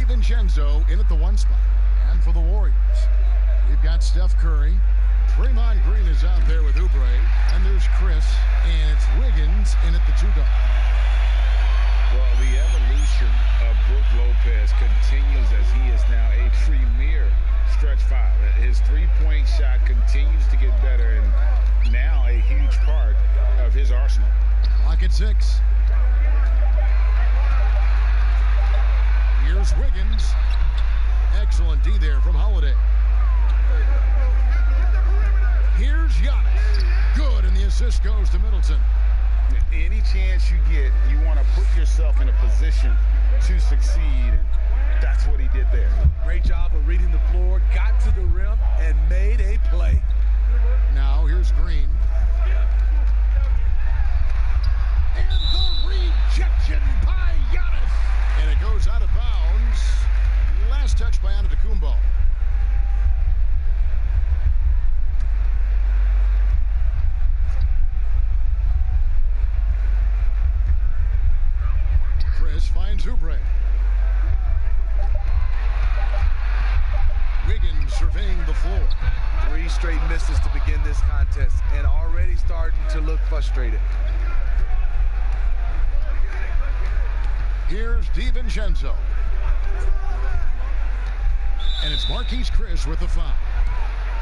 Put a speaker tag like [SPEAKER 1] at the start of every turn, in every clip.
[SPEAKER 1] DiVincenzo in at the 1 spot. And for the Warriors, we've got Steph Curry. Draymond Green is out there with Oubre. And there's Chris. And it's Wiggins in at the 2 guard.
[SPEAKER 2] Well, the evolution of Brook Lopez continues as he is now a premier stretch 5. His three-point shot continues to get better and now a huge part of his arsenal.
[SPEAKER 1] Clock at 6. Here's Wiggins. Excellent D there from Holiday. Here's Giannis. Good, and the assist goes to Middleton.
[SPEAKER 2] Any chance you get, you want to put yourself in a position to succeed, and that's what he did there.
[SPEAKER 3] Great job of reading the floor, got to the rim, and made a play.
[SPEAKER 1] Now here's Green. And the rejection by Giannis. And it goes out of bounds. Last touch by Antetokounmpo. Chris finds Oubre. Wiggins surveying the floor.
[SPEAKER 3] 3 straight misses to begin this contest and already starting to look frustrated.
[SPEAKER 1] Here's DiVincenzo. And it's Marquise Chris with the foul.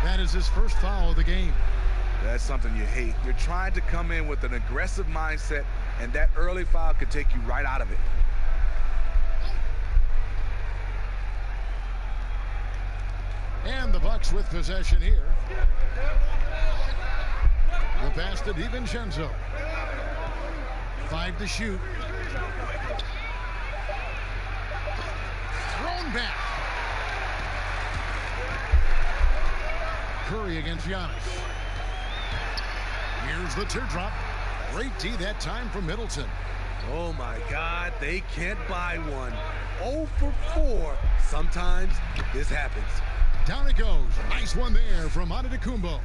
[SPEAKER 1] That is his first foul of the game.
[SPEAKER 3] That's something you hate. You're trying to come in with an aggressive mindset, and that early foul could take you right out of it.
[SPEAKER 1] And the Bucks with possession here. The pass to DiVincenzo. 5 to shoot. Thrown back. Curry against Giannis. Here's the teardrop. Great D that time from Middleton.
[SPEAKER 3] Oh my God, they can't buy one. 0 for 4. Sometimes this happens.
[SPEAKER 1] Down it goes. Nice one there from Antetokounmpo.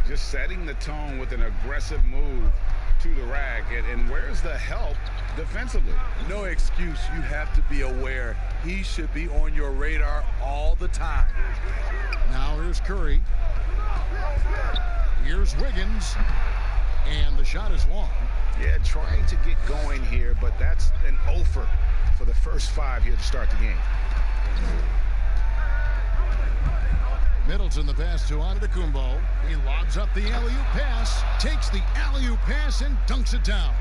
[SPEAKER 2] Just setting the tone with an aggressive move to the rack. And where's the help defensively?
[SPEAKER 3] No excuse. You have to be aware. He should be on your radar all the time.
[SPEAKER 1] Now here's Curry. Here's Wiggins. And the shot is long.
[SPEAKER 2] Yeah, trying to get going here, but that's an offer for the first 5 here to start the game.
[SPEAKER 1] Middleton the pass to Antetokounmpo. He lobs up the alley-oop pass, takes the alley-oop pass and dunks it down.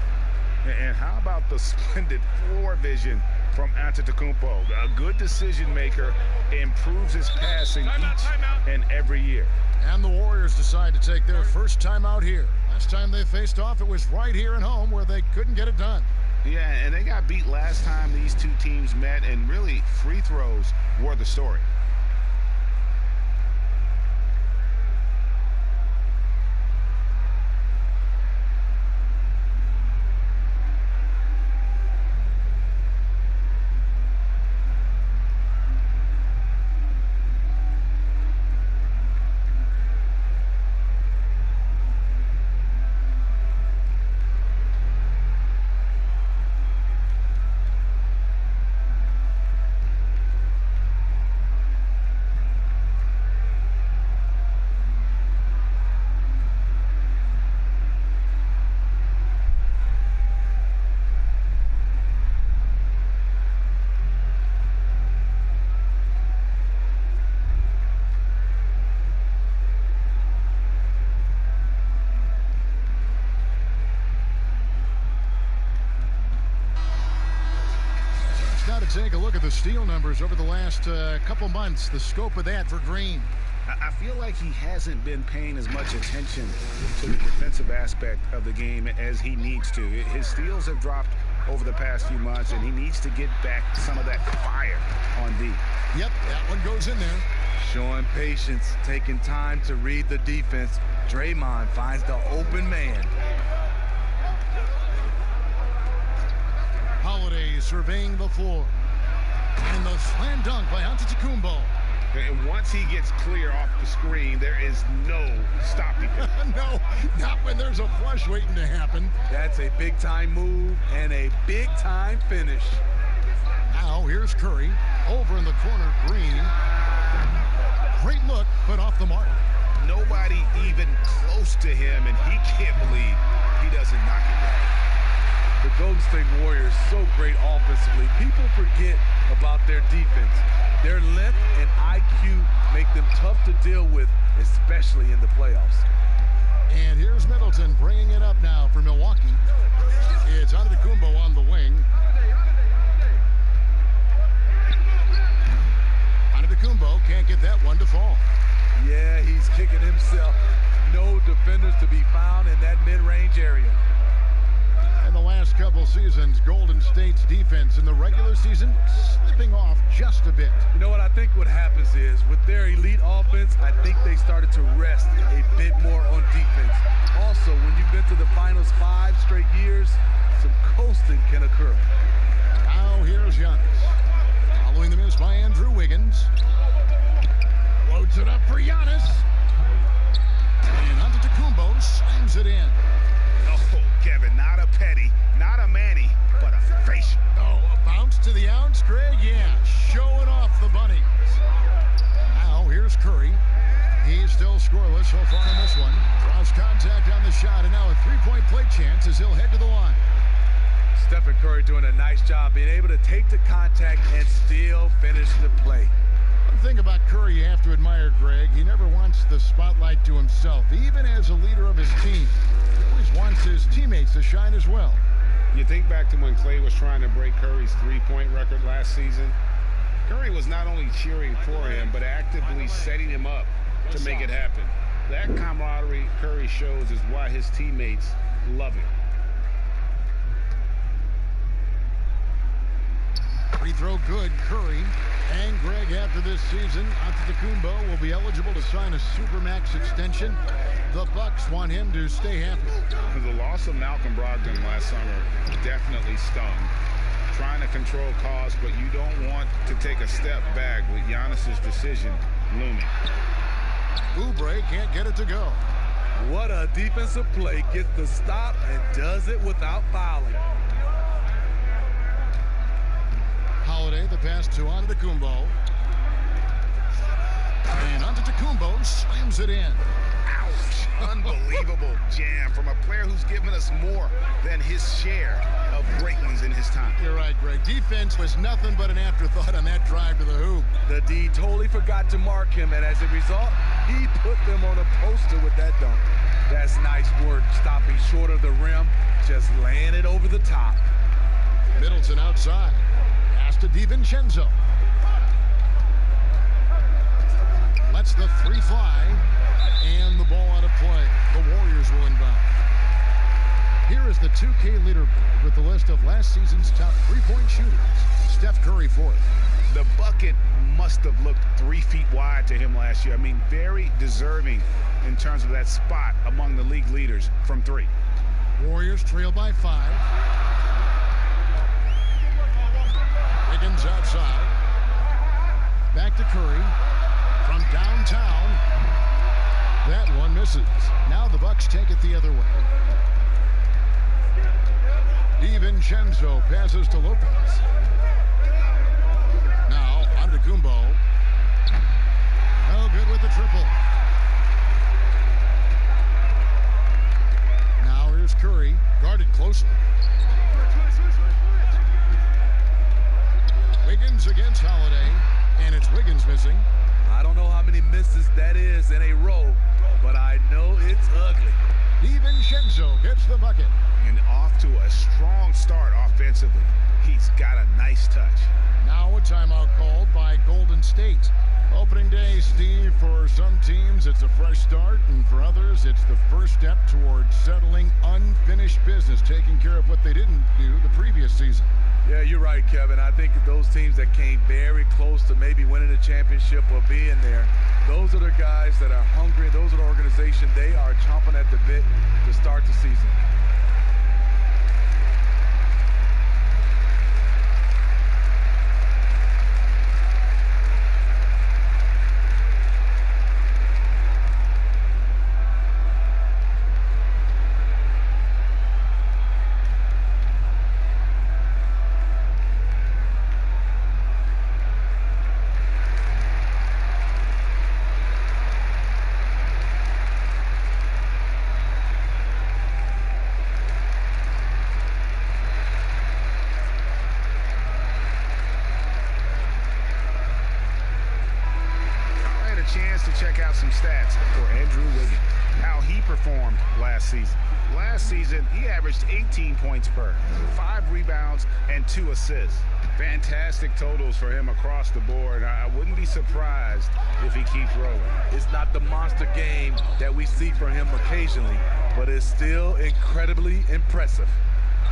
[SPEAKER 2] And how about the splendid floor vision from Antetokounmpo? A good decision maker, improves his passing each and every year.
[SPEAKER 1] And the Warriors decide to take their first time out here. Last time they faced off, it was right here at home where they couldn't get it done.
[SPEAKER 2] Yeah, and they got beat last time these two teams met, and really free throws were the story.
[SPEAKER 1] Take a look at the steal numbers over the last couple months. The scope of that for Green.
[SPEAKER 2] I feel like he hasn't been paying as much attention to the defensive aspect of the game as he needs to. His steals have dropped over the past few months, and he needs to get back some of that fire on D.
[SPEAKER 1] Yep, that one goes in there.
[SPEAKER 3] Showing patience, taking time to read the defense. Draymond finds the open man.
[SPEAKER 1] Holiday surveying the floor. And the slam dunk by Antetokounmpo.
[SPEAKER 2] And once he gets clear off the screen, there is no stopping him.
[SPEAKER 1] No, not when there's a flush waiting to happen.
[SPEAKER 3] That's a big-time move and a big-time finish.
[SPEAKER 1] Now here's Curry. Over in the corner, Green. Great look, but off the mark.
[SPEAKER 2] Nobody even close to him, and he can't believe he doesn't knock it down.
[SPEAKER 3] The Golden State Warriors so great offensively. People forget about their defense. Their length and IQ make them tough to deal with, especially in the playoffs.
[SPEAKER 1] And here's Middleton bringing it up now for Milwaukee. It's Antetokounmpo on the wing. Antetokounmpo can't get that one to fall.
[SPEAKER 3] Yeah, he's kicking himself. No defenders to be found in that mid-range area.
[SPEAKER 1] In the last couple seasons, Golden State's defense in the regular season slipping off just a bit.
[SPEAKER 3] You know what I think what happens is with their elite offense, I think they started to rest a bit more on defense. Also, when you've been to the finals 5 straight years, some coasting can occur.
[SPEAKER 1] Now here's Giannis. Following the miss by Andrew Wiggins. Loads it up for Giannis. And Antetokounmpo slams it in.
[SPEAKER 2] Oh, Kevin, not a petty, not a Manny, but a face.
[SPEAKER 1] Oh, a bounce to the ounce, Greg? Yeah, showing off the bunnies. Now here's Curry. He's still scoreless so far in this one. Draws contact on the shot, and now a three-point play chance as he'll head to the line.
[SPEAKER 3] Stephen Curry doing a nice job being able to take the contact and still finish the play.
[SPEAKER 1] One thing about Curry you have to admire, Greg, he never wants the spotlight to himself, even as a leader of his team. He always wants his teammates to shine as well.
[SPEAKER 2] You think back to when Clay was trying to break Curry's three-point record last season. Curry was not only cheering for him, but actively setting him up to make it happen. That camaraderie Curry shows is why his teammates love him.
[SPEAKER 1] Free throw good, Curry. And Greg, after this season, Antetokounmpo will be eligible to sign a Supermax extension. The Bucks want him to stay happy.
[SPEAKER 2] The loss of Malcolm Brogdon last summer definitely stung. Trying to control costs, but you don't want to take a step back with Giannis's decision looming.
[SPEAKER 1] Oubre can't get it to go.
[SPEAKER 3] What a defensive play. Gets the stop and does it without fouling.
[SPEAKER 1] Holiday, the pass to Antetokounmpo. And Antetokounmpo slams it in.
[SPEAKER 2] Ouch. Unbelievable jam from a player who's given us more than his share of great ones in his time.
[SPEAKER 1] You're right, Greg. Defense was nothing but an afterthought on that drive to the hoop.
[SPEAKER 3] The D totally forgot to mark him, and as a result, he put them on a poster with that dunk. That's nice work, stopping short of the rim, just laying it over the top.
[SPEAKER 1] Middleton outside. Pass to DiVincenzo. Lets the three fly, and the ball out of play. The Warriors will inbound. Here is the 2K leaderboard with the list of last season's top three-point shooters. Steph Curry fourth.
[SPEAKER 2] The bucket must have looked 3 feet wide to him last year. I mean, very deserving in terms of that spot among the league leaders from 3.
[SPEAKER 1] Warriors trail by 5. Wiggins outside. Back to Curry. From downtown. That one misses. Now the Bucks take it the other way. DiVincenzo passes to Lopez. Now Antetokounmpo. No good with the triple. Now here's Curry, guarded closely. Wiggins against Holiday, and it's Wiggins missing.
[SPEAKER 3] I don't know how many misses that is in a row, but I know it's ugly.
[SPEAKER 1] DiVincenzo gets the bucket.
[SPEAKER 2] And off to a strong start offensively. He's got a nice touch.
[SPEAKER 1] Now a timeout called by Golden State. Opening day, Steve, for some teams it's a fresh start, and for others it's the first step towards settling unfinished business, taking care of what they didn't do the previous season.
[SPEAKER 3] Yeah, you're right, Kevin. I think those teams that came very close to maybe winning a championship or being there, those are the guys that are hungry. Those are the organization. They are chomping at the bit to start the season.
[SPEAKER 2] a chance to check out some stats for Andrew Wiggins, how he performed last season. Last season, he averaged 18 points per, 5 rebounds, and 2 assists. Fantastic totals for him across the board. I wouldn't be surprised if he keeps rolling.
[SPEAKER 3] It's not the monster game that we see from him occasionally, but it's still incredibly impressive.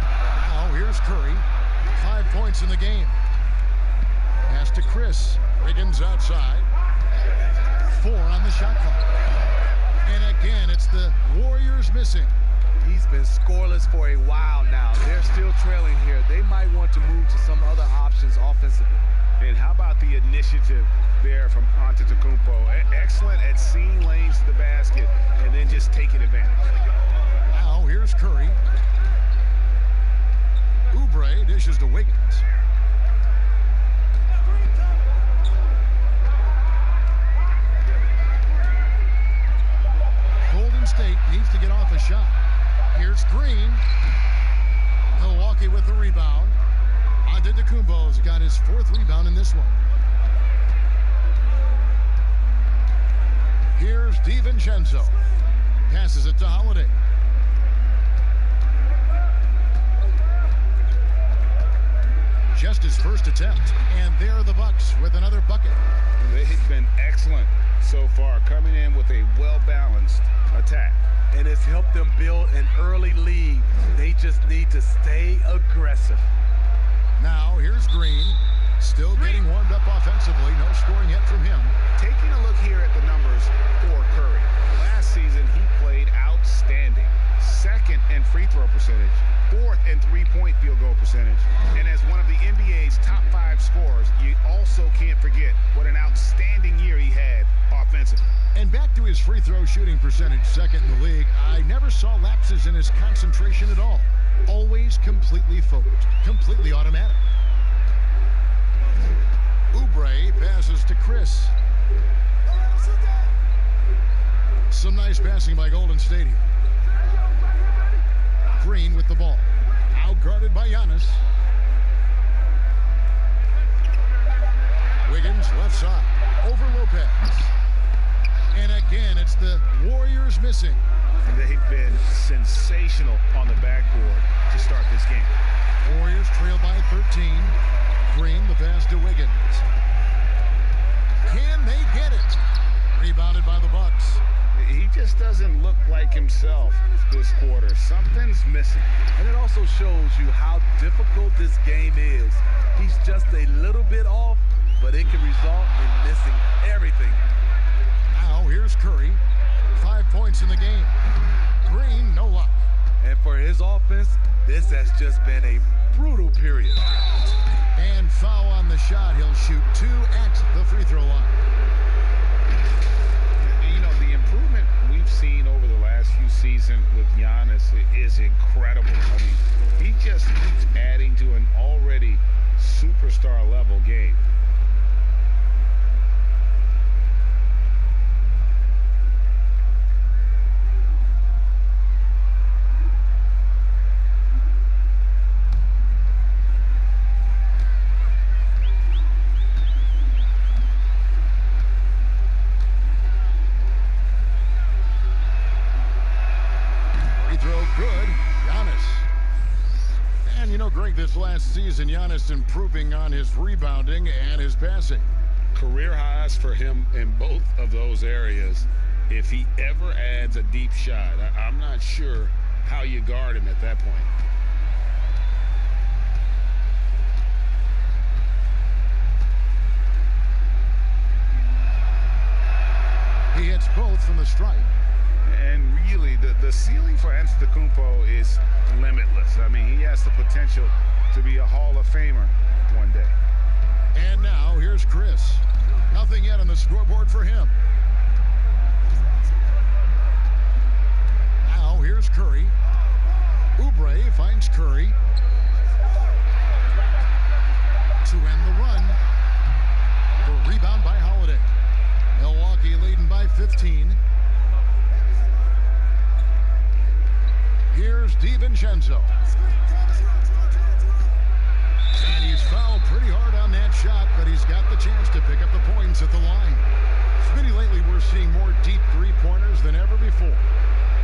[SPEAKER 1] Now here's Curry. 5 points in the game. Pass to Chris. Wiggins outside. 4 on the shot clock. And again, it's the Warriors missing.
[SPEAKER 3] He's been scoreless for a while now. They're still trailing here. They might want to move to some other options offensively.
[SPEAKER 2] And how about the initiative there from Antetokounmpo? Excellent at seeing lanes to the basket and then just taking advantage.
[SPEAKER 1] Now here's Curry. Oubre dishes to Wiggins. Golden State needs to get off a shot. Here's Green. Milwaukee with the rebound. Antetokounmpo's got his 4th rebound in this one. Here's DiVincenzo. Passes it to Holiday. Just his first attempt. And there are the Bucks with another bucket.
[SPEAKER 2] They've been excellent so far, coming in with a well-balanced attack.
[SPEAKER 3] And it's helped them build an early lead. They just need to stay aggressive.
[SPEAKER 1] Now here's Green. Still getting warmed up offensively. No scoring yet from him.
[SPEAKER 2] Taking a look here at the numbers for Curry. Last season, he played outstanding. 2nd in free throw percentage, 4th in 3-point field goal percentage. And as one of the NBA's top 5 scorers, you also can't forget what an outstanding year he had offensively.
[SPEAKER 1] And back to his free throw shooting percentage, 2nd in the league. I never saw lapses in his concentration at all. Always completely focused, completely automatic. Oubre passes to Chris. Some nice passing by Golden State here. Green with the ball. Out guarded by Giannis. Wiggins left side. Over Lopez. And again, it's the Warriors missing.
[SPEAKER 2] They've been sensational on the backboard to start this game.
[SPEAKER 1] Warriors trail by 13. Green, the pass to Wiggins. Can they get it? Rebounded by the Bucks.
[SPEAKER 2] He just doesn't look like himself this quarter. Something's missing.
[SPEAKER 3] And it also shows you how difficult this game is. He's just a little bit off, but it can result in missing everything.
[SPEAKER 1] Now here's Curry. 5 points in the game. Green, no luck.
[SPEAKER 3] And for his offense, this has just been a brutal period.
[SPEAKER 1] And foul on the shot. He'll shoot 2 at the free throw line.
[SPEAKER 2] You know, the improvement we've seen over the last few seasons with Giannis is incredible. I mean, he just keeps adding to an already superstar level game.
[SPEAKER 1] Good. Giannis. And you know, Greg, this last season, Giannis improving on his rebounding and his passing.
[SPEAKER 2] Career highs for him in both of those areas. If he ever adds a deep shot, I'm not sure how you guard him at that point.
[SPEAKER 1] He hits both from the stripe.
[SPEAKER 2] And really, the ceiling for Antetokounmpo is limitless. I mean, he has the potential to be a Hall of Famer one day.
[SPEAKER 1] And now, here's Chris. Nothing yet on the scoreboard for him. Now, here's Curry. Oubre finds Curry. To end the run. The rebound by Holiday. Milwaukee leading by 15. Here's DiVincenzo. And he's fouled pretty hard on that shot, but he's got the chance to pick up the points at the line. Smitty, lately we're seeing more deep three-pointers than ever before.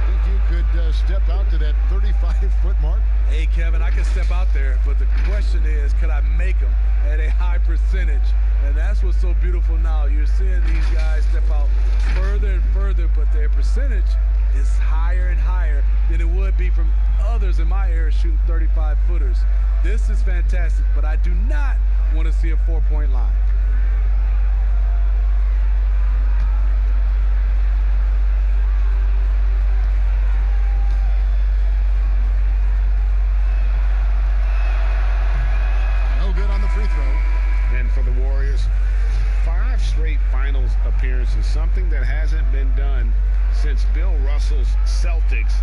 [SPEAKER 1] Think you could step out to that 35-foot mark?
[SPEAKER 3] Hey, Kevin, I can step out there, but the question is, could I make them at a high percentage? And that's what's so beautiful now. You're seeing these guys step out further and further, but their percentage is higher and higher than it would be from others in my era shooting 35-footers. This is fantastic, but I do not want to see a 4-point line.
[SPEAKER 1] No good on the free throw.
[SPEAKER 2] And for the Warriors, 5 straight finals appearances, something that hasn't been done since Bill Russell's Celtics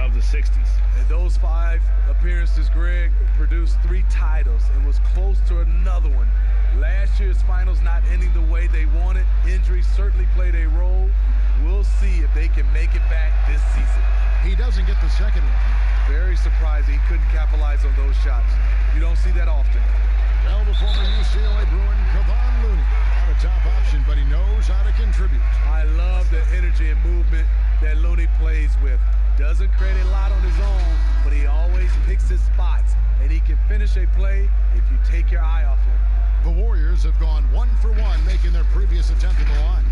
[SPEAKER 2] of the 60s.
[SPEAKER 3] And those 5 appearances, Greg, produced 3 titles and was close to another one. Last year's finals not ending the way they wanted. Injuries certainly played a role. We'll see if they can make it back this season.
[SPEAKER 1] He doesn't get the second one.
[SPEAKER 3] Very surprising he couldn't capitalize on those shots. You don't see that often.
[SPEAKER 1] Well, the former UCLA Bruin, Kevon Looney, not a top option, but he knows how to contribute.
[SPEAKER 3] I love the energy and movement that Looney plays with. Doesn't create a lot on his own, but he always picks his spots, and he can finish a play if you take your eye off him.
[SPEAKER 1] The Warriors have gone 1 for 1, making their previous attempt at the line.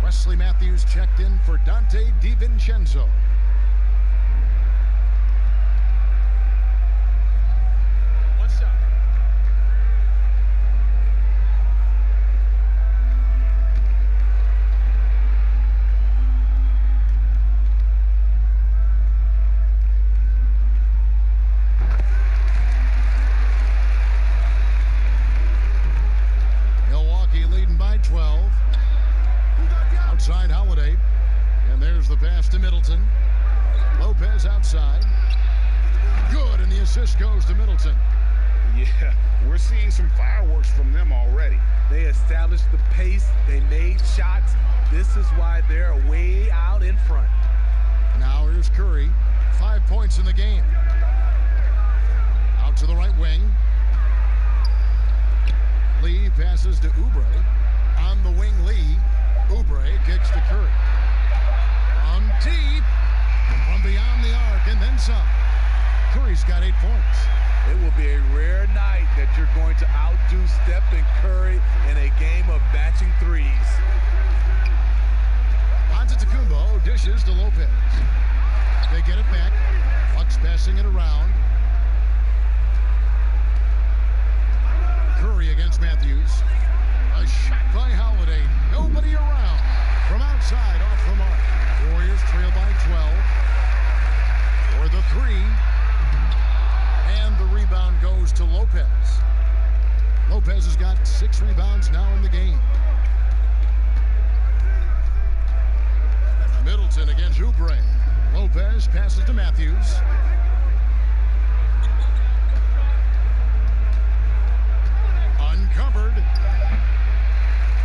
[SPEAKER 1] Wesley Matthews checked in for Dante DiVincenzo.
[SPEAKER 2] One shot.
[SPEAKER 1] Milwaukee leading by 12. Outside Holiday. And there's the pass to Middleton. Lopez outside. Good, and the assist goes to Middleton.
[SPEAKER 2] Yeah, we're seeing some fireworks from them already.
[SPEAKER 3] They established the pace. They made shots. This is why they're way out in front.
[SPEAKER 1] Now here's Curry. 5 points in the game. Out to the right wing. Lee passes to Oubre. On the wing, Lee. Oubre kicks to Curry. From deep. From beyond the arc, and then some. Curry's got 8 points.
[SPEAKER 3] It will be a rare night that you're going to outdo Stephen Curry in a game of batching threes.
[SPEAKER 1] Antetokounmpo dishes to Lopez. They get it back. Bucks passing it around. Curry against Matthews. A shot by Holiday. Nobody around. From outside, off the mark. Warriors trail by 12. For the 3. And the rebound goes to Lopez. Lopez has got 6 rebounds now in the game. Middleton against Oubre. Lopez passes to Matthews. Uncovered.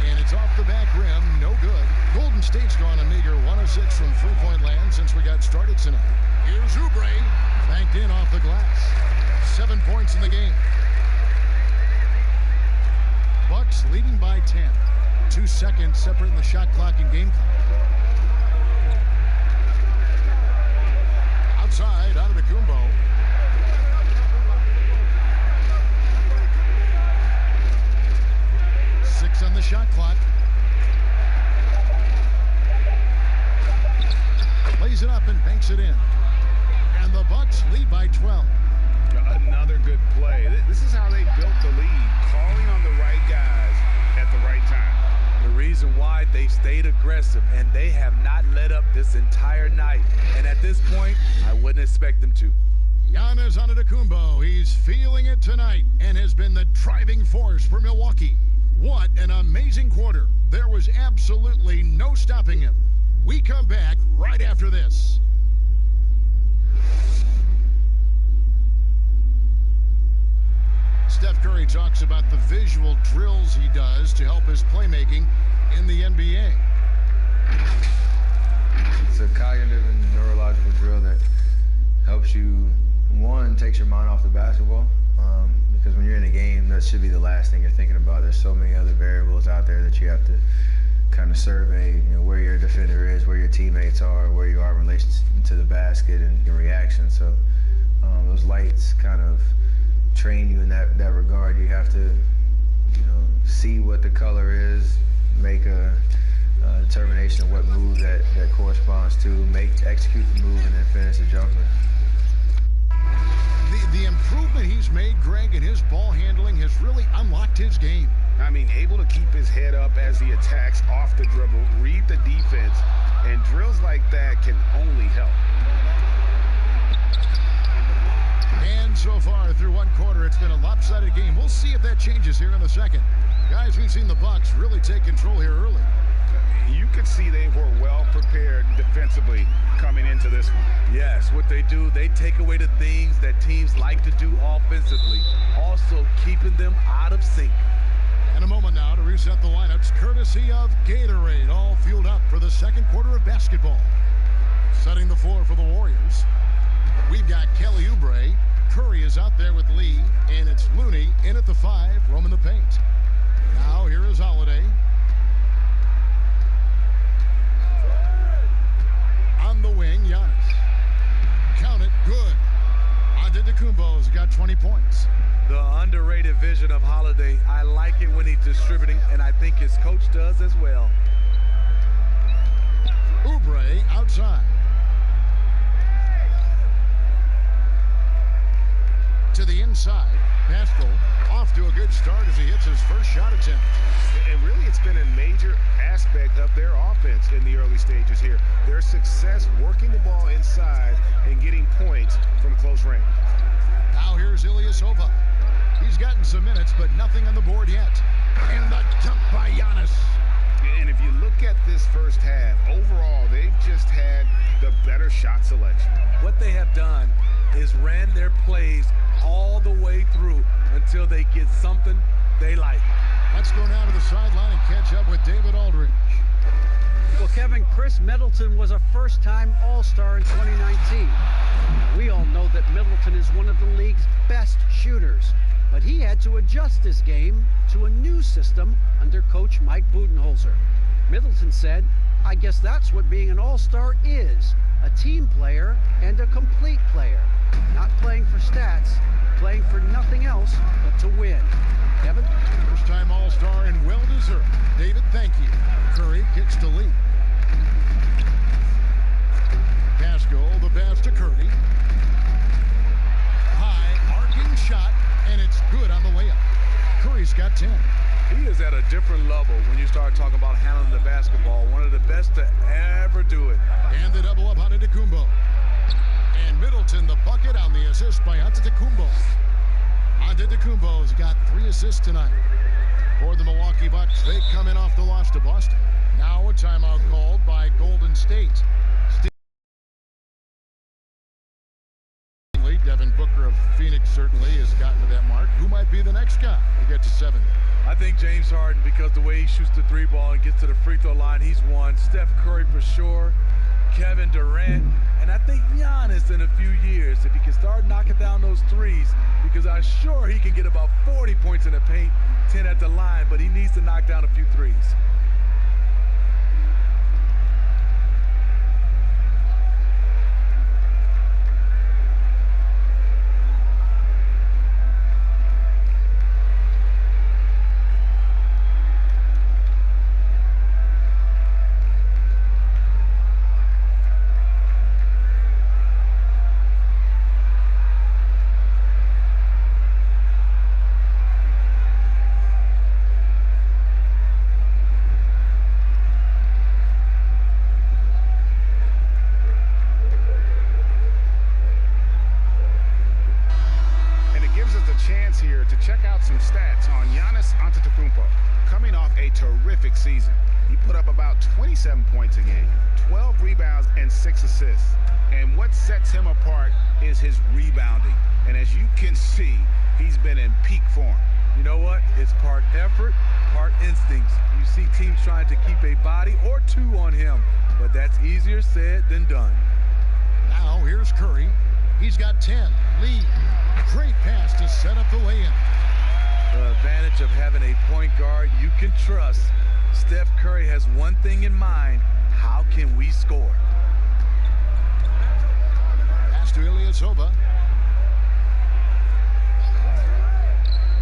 [SPEAKER 1] And it's off the back rim. No good. Golden State's gone a meager 1 of 6 from three-point land since we got started tonight. Here's Oubre. Banked in off the glass. 7 points in the game. Bucks leading by 10. 2 seconds separating the shot clock and game clock. Outside, Antetokounmpo. Six on the shot clock. Lays it up and banks it in. And the Bucks lead by 12.
[SPEAKER 2] Another good play. This is how they built the lead, calling on the right guys at the right time.
[SPEAKER 3] The reason why they stayed aggressive, and they have not let up this entire night. And at this point, I wouldn't expect them to.
[SPEAKER 1] Giannis Antetokounmpo, he's feeling it tonight and has been the driving force for Milwaukee. What an amazing quarter. There was absolutely no stopping him. We come back right after this. Steph Curry talks about the visual drills he does to help his playmaking in the NBA.
[SPEAKER 4] It's a cognitive and neurological drill that helps you, one, takes your mind off the basketball, because when you're in a game, that should be the last thing you're thinking about. There's so many other variables out there that you have to kind of survey, where your defender is, where your teammates are, where you are in relation to the basket and your reaction. So those lights kind of train you in that regard. You have to, see what the color is, make a determination of what move that corresponds to, execute the move, and then finish the jumper.
[SPEAKER 1] The improvement he's made, Greg, in his ball handling has really unlocked his game.
[SPEAKER 2] I mean, able to keep his head up as he attacks off the dribble, read the defense, and drills like that can only help.
[SPEAKER 1] And so far through one quarter, it's been a lopsided game. We'll see if that changes here in the second. Guys, we've seen the Bucks really take control here early.
[SPEAKER 2] You could see they were well prepared defensively coming into this one.
[SPEAKER 3] Yes, what they do, they take away the things that teams like to do offensively, also keeping them out of sync.
[SPEAKER 1] And a moment now to reset the lineups, courtesy of Gatorade, all fueled up for the second quarter of basketball. Setting the floor for the Warriors, we've got Kelly Oubre. Curry is out there with Lee, and it's Looney in at the 5, roaming the paint. Now here is Holiday. On the wing, Giannis. Count it, good. Antetokounmpo's got 20 points.
[SPEAKER 3] The underrated vision of Holiday. I like it when he's distributing, and I think his coach does as well.
[SPEAKER 1] Oubre outside. To the inside. Pascal off to a good start as he hits his first shot attempt.
[SPEAKER 2] And really, it's been a major aspect of their offense in the early stages here. Their success working the ball inside and getting points from close range.
[SPEAKER 1] Now here's Ilyasova. He's gotten some minutes, but nothing on the board yet. And the dunk by Giannis.
[SPEAKER 2] And if you look at this first half, overall, they've just had the better shot selection.
[SPEAKER 3] What they have done is ran their plays all the way through until they get something they like.
[SPEAKER 1] Let's go now to the sideline and catch up with David Aldridge.
[SPEAKER 5] Well, Kevin, Chris Middleton was a first-time All-Star in 2019. We all know that Middleton is one of the league's best shooters, but he had to adjust his game to a new system under coach Mike Budenholzer. Middleton said, "I guess that's what being an All-Star is, a team player and a complete player. Not playing for stats, playing for nothing else but to win." Kevin?
[SPEAKER 1] First-time All-Star and well-deserved. David, thank you. Curry kicks to Lee. Pascal, the pass to Curry. High, arcing shot, and it's good on the layup. Curry's got 10.
[SPEAKER 3] He is at a different level when you start talking about handling the basketball. One of the best to ever do it.
[SPEAKER 1] And the double up on Antetokounmpo. And Middleton, the bucket on the assist by Antetokounmpo. Antetokounmpo's got 3 assists tonight. For the Milwaukee Bucks, they come in off the loss to Boston. Now a timeout called by Golden State. Devin Booker of Phoenix certainly has gotten to that mark. Who might be the next guy to get to 70?
[SPEAKER 3] I think James Harden, because the way he shoots the 3-ball and gets to the free throw line, he's one. Steph Curry for sure. Kevin Durant. And I think Giannis in a few years, if he can start knocking down those threes, because I'm sure he can get about 40 points in the paint, 10 at the line, but he needs to knock down a few threes.
[SPEAKER 2] Here to check out some stats on Giannis Antetokounmpo. Coming off a terrific season, he put up about 27 points a game, 12 rebounds, and 6 assists. And what sets him apart is his rebounding. And as you can see, he's been in peak form.
[SPEAKER 3] You know what? It's part effort, part instincts. You see teams trying to keep a body or 2 on him, but that's easier said than done.
[SPEAKER 1] Now here's Curry. He's got 10. Lee. Great pass to set up the lay-in.
[SPEAKER 3] The advantage of having a point guard you can trust Steph Curry has one thing in mind: how can we score?
[SPEAKER 1] Pass to Ilyasova.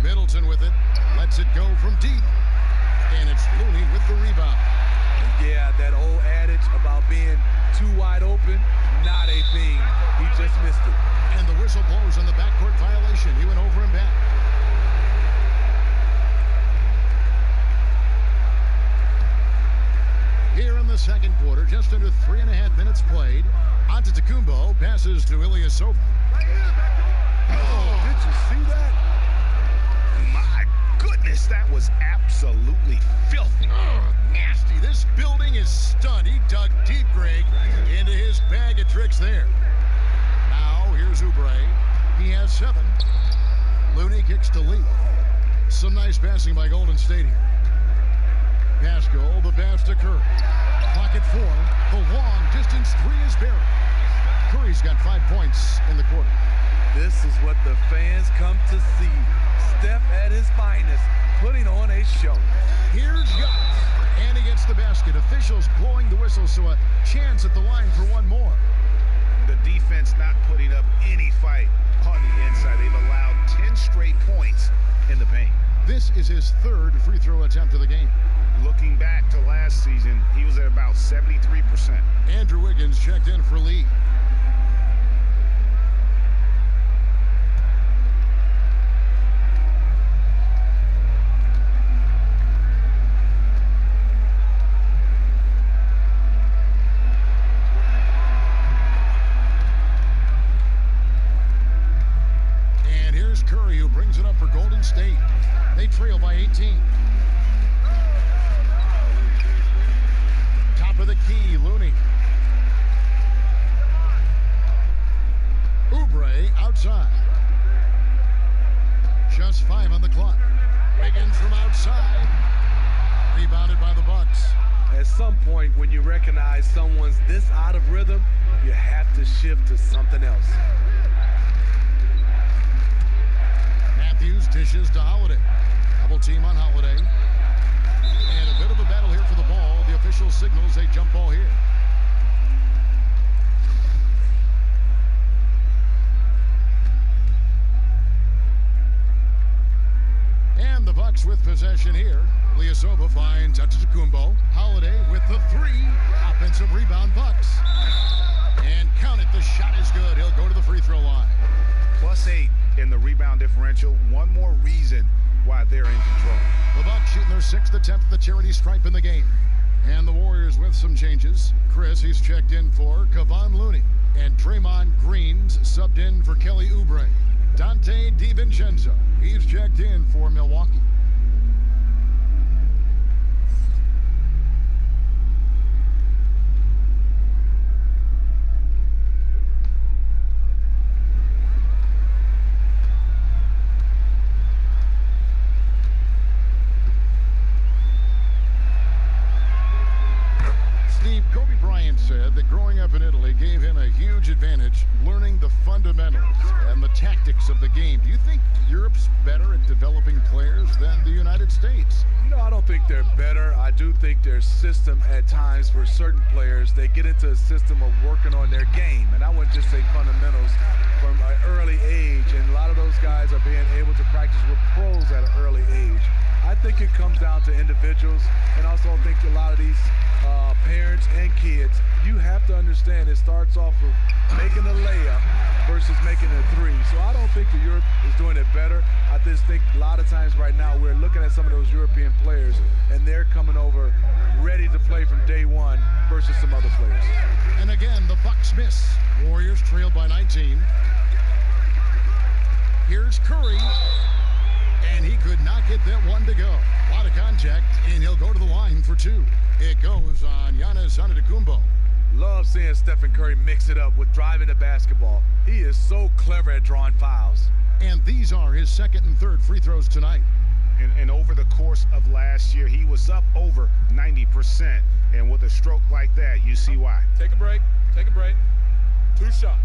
[SPEAKER 1] Middleton with it, lets it go from deep, and it's Looney with the rebound.
[SPEAKER 3] Yeah, that old adage about being too wide open, not a thing. He just missed it.
[SPEAKER 1] And the whistle blows on the backcourt violation. He went over and back. Here in the second quarter, just under 3.5 minutes played. Antetokounmpo passes to Ilyasova.
[SPEAKER 3] Oh, did you see that?
[SPEAKER 2] My goodness, that was absolutely filthy.
[SPEAKER 1] Nasty. This building is stunned. He dug deep, Greg, into his bag of tricks there. Now, here's Oubre. He has 7. Looney kicks to Lee. Some nice passing by Golden State here. Pascal, the pass to Curry. Clock at 4. The long distance 3 is buried. Curry's got 5 points in the quarter.
[SPEAKER 3] This is what the fans come to see. Steph at his finest, putting on a show.
[SPEAKER 1] Here's Giannis, and he gets the basket. Officials blowing the whistle, so a chance at the line for one more.
[SPEAKER 2] The defense not putting up any fight on the inside. They've allowed 10 straight points in the paint.
[SPEAKER 1] This is his 3rd free throw attempt of the game.
[SPEAKER 2] Looking back to last season, he was at about 73%.
[SPEAKER 1] Andrew Wiggins checked in for Lee. And here's Curry, who brings it up for Golden State. They trail by 18. Top of the key, Looney. Oubre outside. Just 5 on the clock. Wiggins from outside. Rebounded by the Bucks.
[SPEAKER 3] At some point, when you recognize someone's this out of rhythm, you have to shift to something else.
[SPEAKER 1] Matthews dishes to Holiday. Double team on Holiday. And a bit of a battle here for the ball. The official signals a jump ball here. And the Bucks with possession here. Ilyasova finds Antetokounmpo. Holiday with the 3. Offensive rebound, Bucks. And count it, the shot is good. He'll go to the free throw line.
[SPEAKER 2] +8 in the rebound differential. One more reason why they're in control.
[SPEAKER 1] The Bucks shooting their 6th attempt at the charity stripe in the game. And the Warriors with some changes. Chris, he's checked in for Kevon Looney. And Draymond Green's subbed in for Kelly Oubre. Dante DiVincenzo, he's checked in for Milwaukee. Kobe Bryant said that growing up in Italy gave him a huge advantage learning the fundamentals and the tactics of the game. Do you think Europe's better at developing players than the United States?
[SPEAKER 3] You know, I don't think they're better. I do think their system at times for certain players, they get into a system of working on their game. And I wouldn't just say fundamentals from an early age. And a lot of those guys are being able to practice with pros at an early age. I think it comes down to individuals, and also think a lot of these parents and kids, you have to understand it starts off with making a layup versus making a 3. So I don't think that Europe is doing it better. I just think a lot of times right now we're looking at some of those European players, and they're coming over ready to play from day one versus some other players.
[SPEAKER 1] And again, the Bucks miss. Warriors trailed by 19. Here's Curry. And he could not get that one to go. A lot of contact, and he'll go to the line for 2. It goes on Giannis Antetokounmpo.
[SPEAKER 3] Love seeing Stephen Curry mix it up with driving the basketball. He is so clever at drawing fouls.
[SPEAKER 1] And these are his 2nd and 3rd free throws tonight.
[SPEAKER 2] And over the course of last year, he was up over 90%. And with a stroke like that, you see why.
[SPEAKER 6] Take a break. Take a break. 2 shots.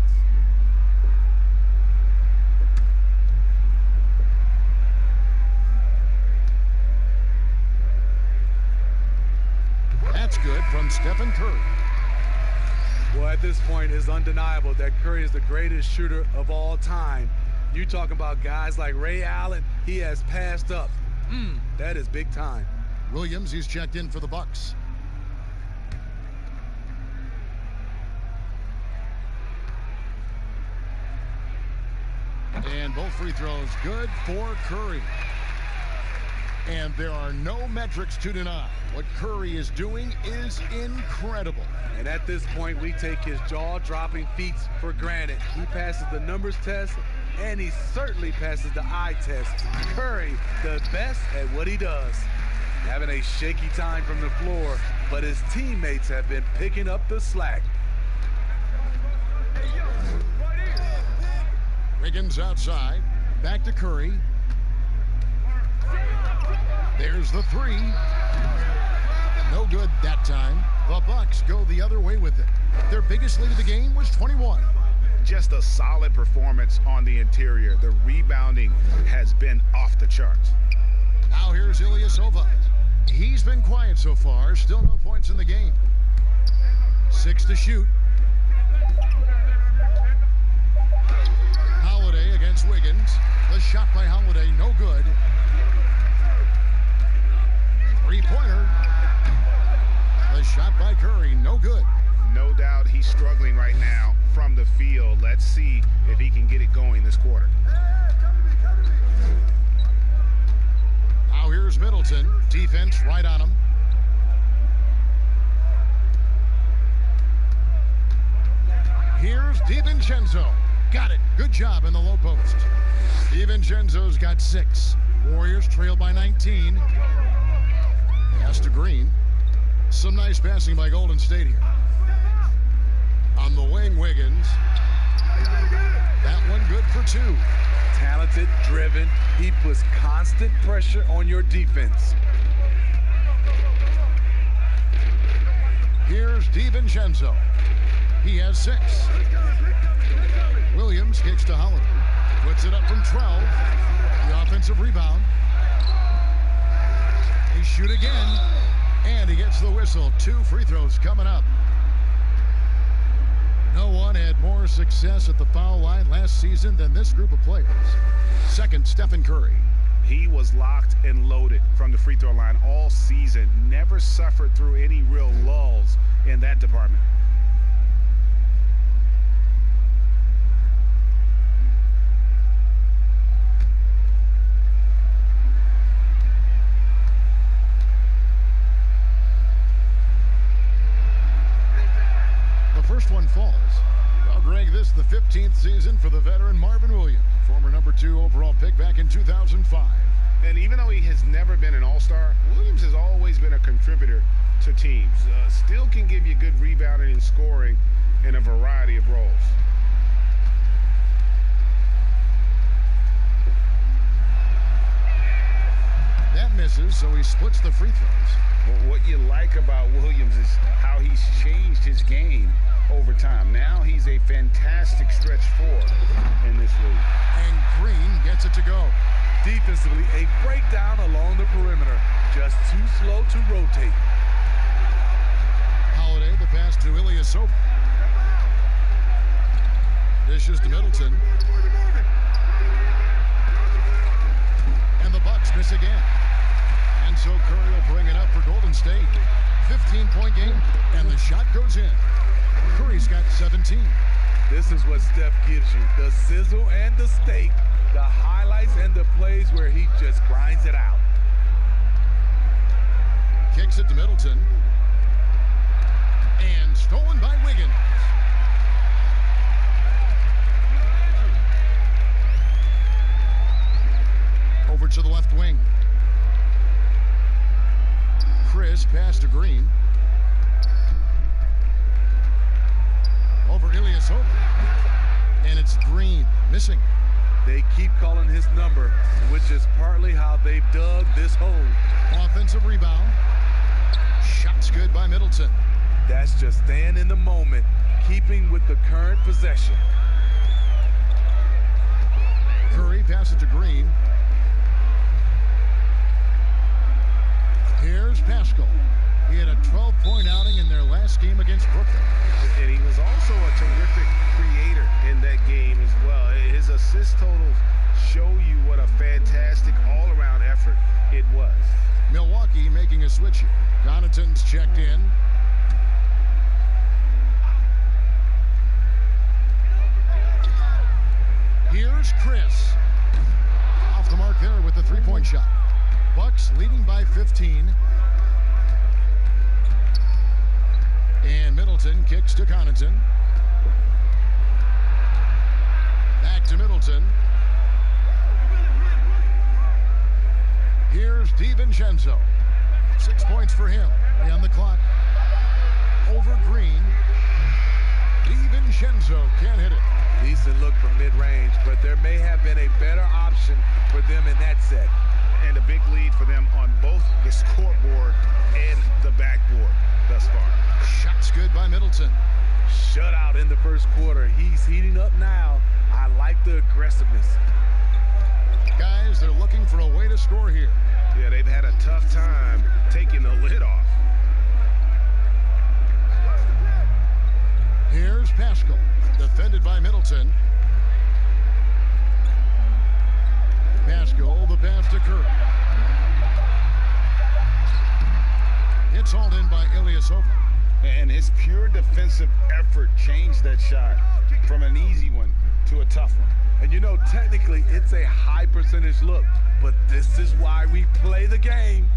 [SPEAKER 1] That's good from Stephen Curry.
[SPEAKER 3] Well, at this point, it's undeniable that Curry is the greatest shooter of all time. You talking about guys like Ray Allen, he has passed up. That is big time.
[SPEAKER 1] Williams, he's checked in for the Bucks. And both free throws good for Curry. And there are no metrics to deny. What Curry is doing is incredible.
[SPEAKER 3] And at this point, we take his jaw-dropping feats for granted. He passes the numbers test, and he certainly passes the eye test. Curry, the best at what he does. Having a shaky time from the floor, but his teammates have been picking up the slack.
[SPEAKER 1] Wiggins outside. Back to Curry. There's the three. No good that time. The Bucks go the other way with it. Their biggest lead of the game was 21.
[SPEAKER 2] Just a solid performance on the interior. The rebounding has been off the charts.
[SPEAKER 1] Now here's Ilyasova. He's been quiet so far. Still no points in the game. 6 to shoot. Holiday against Wiggins. The shot by Holiday, no good. Three-pointer. The shot by Curry, no good.
[SPEAKER 2] No doubt he's struggling right now from the field. Let's see if he can get it going this quarter.
[SPEAKER 1] Now here's Middleton. Defense right on him. Here's DiVincenzo. Got it. Good job in the low post. DiVincenzo's got 6. Warriors trail by 19. Pass to Green. Some nice passing by Golden State here. On the wing, Wiggins. That one good for 2.
[SPEAKER 3] Talented, driven. He puts constant pressure on your defense.
[SPEAKER 1] Here's DiVincenzo. He has 6. Williams kicks to Holiday. Puts it up from 12. The offensive rebound. They shoot again. And he gets the whistle. 2 free throws coming up. No one had more success at the foul line last season than this group of players. Second, Stephen Curry.
[SPEAKER 2] He was locked and loaded from the free throw line all season. Never suffered through any real lulls in that department.
[SPEAKER 1] First one falls. Well, Greg, this is the 15th season for the veteran Marvin Williams, former number 2 overall pick back in 2005.
[SPEAKER 2] And even though he has never been an all-star, Williams has always been a contributor to teams. Still can give you good rebounding and scoring in a variety of roles.
[SPEAKER 1] That misses, so he splits the free throws.
[SPEAKER 2] Well, what you like about Williams is how he's changed his game over time. Now he's a fantastic stretch 4 in this league.
[SPEAKER 1] And Green gets it to go.
[SPEAKER 3] Defensively, a breakdown along the perimeter. Just too slow to rotate.
[SPEAKER 1] Holiday, the pass to Ilyasova. Dishes to Middleton. And the Bucks miss again. And so Curry will bring it up for Golden State. 15-point game, and the shot goes in. Curry's got 17.
[SPEAKER 3] This is what Steph gives you. The sizzle and the steak. The highlights and the plays where he just grinds it out.
[SPEAKER 1] Kicks it to Middleton. And stolen by Wiggins. Over to the left wing. Chris pass to Green. Over Ilyasova. And it's Green missing.
[SPEAKER 3] They keep calling his number, which is partly how they've dug this hole.
[SPEAKER 1] Offensive rebound. Shots good by Middleton.
[SPEAKER 3] That's just staying in the moment, keeping with the current possession.
[SPEAKER 1] Curry passes to Green. Here's Pascal. He had a 12-point outing in their last game against Brooklyn.
[SPEAKER 7] And he was also a terrific creator in that game as well. His assist totals show you what a fantastic all-around effort it was.
[SPEAKER 1] Milwaukee making a switch here. Connaughton's checked in. Here's Chris. Off the mark there with the three-point shot. Bucks leading by 15. And Middleton kicks to Connaughton. Back to Middleton. Here's DiVincenzo. 6 points for him. 3 on the clock. Over Green. DiVincenzo can't hit it.
[SPEAKER 3] Decent look from mid-range, but there may have been a better option for them in that set.
[SPEAKER 2] And a big lead for them on both the scoreboard and the backboard thus far.
[SPEAKER 1] Shots good by Middleton.
[SPEAKER 3] Shutout in the first quarter. He's heating up now. I like the aggressiveness.
[SPEAKER 1] Guys, they're looking for a way to score here.
[SPEAKER 7] Yeah, they've had a tough time taking the lid off.
[SPEAKER 1] Here's Pascal, defended by Middleton. Pascal, the pass to Curry. It's hauled in by Ilyasova.
[SPEAKER 2] And his pure defensive effort changed that shot from an easy one to a tough one.
[SPEAKER 3] And you know, technically, it's a high percentage look, but this is why we play the game.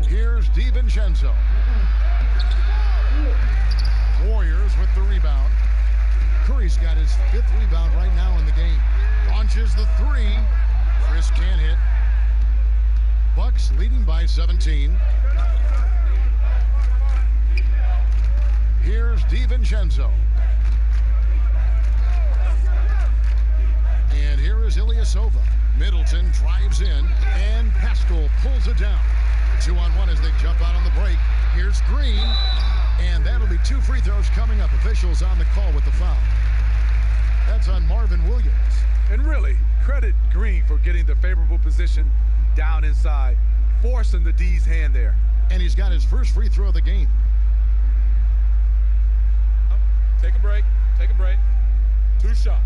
[SPEAKER 1] Here's DiVincenzo. Warriors with the rebound. Curry's got his 5th rebound right now in the game. Launches the 3. Chris can't hit. Bucks leading by 17. Here's DiVincenzo. And here is Ilyasova. Middleton drives in, and Pascal pulls it down. 2-on-1 as they jump out on the break. Here's Green, and that'll be 2 free throws coming up. Officials on the call with the foul. That's on Marvin Williams.
[SPEAKER 3] And really, credit Green for getting the favorable position down inside, forcing the D's hand there.
[SPEAKER 1] And he's got his first free throw of the game.
[SPEAKER 6] Take a break. Take a break. 2 shots.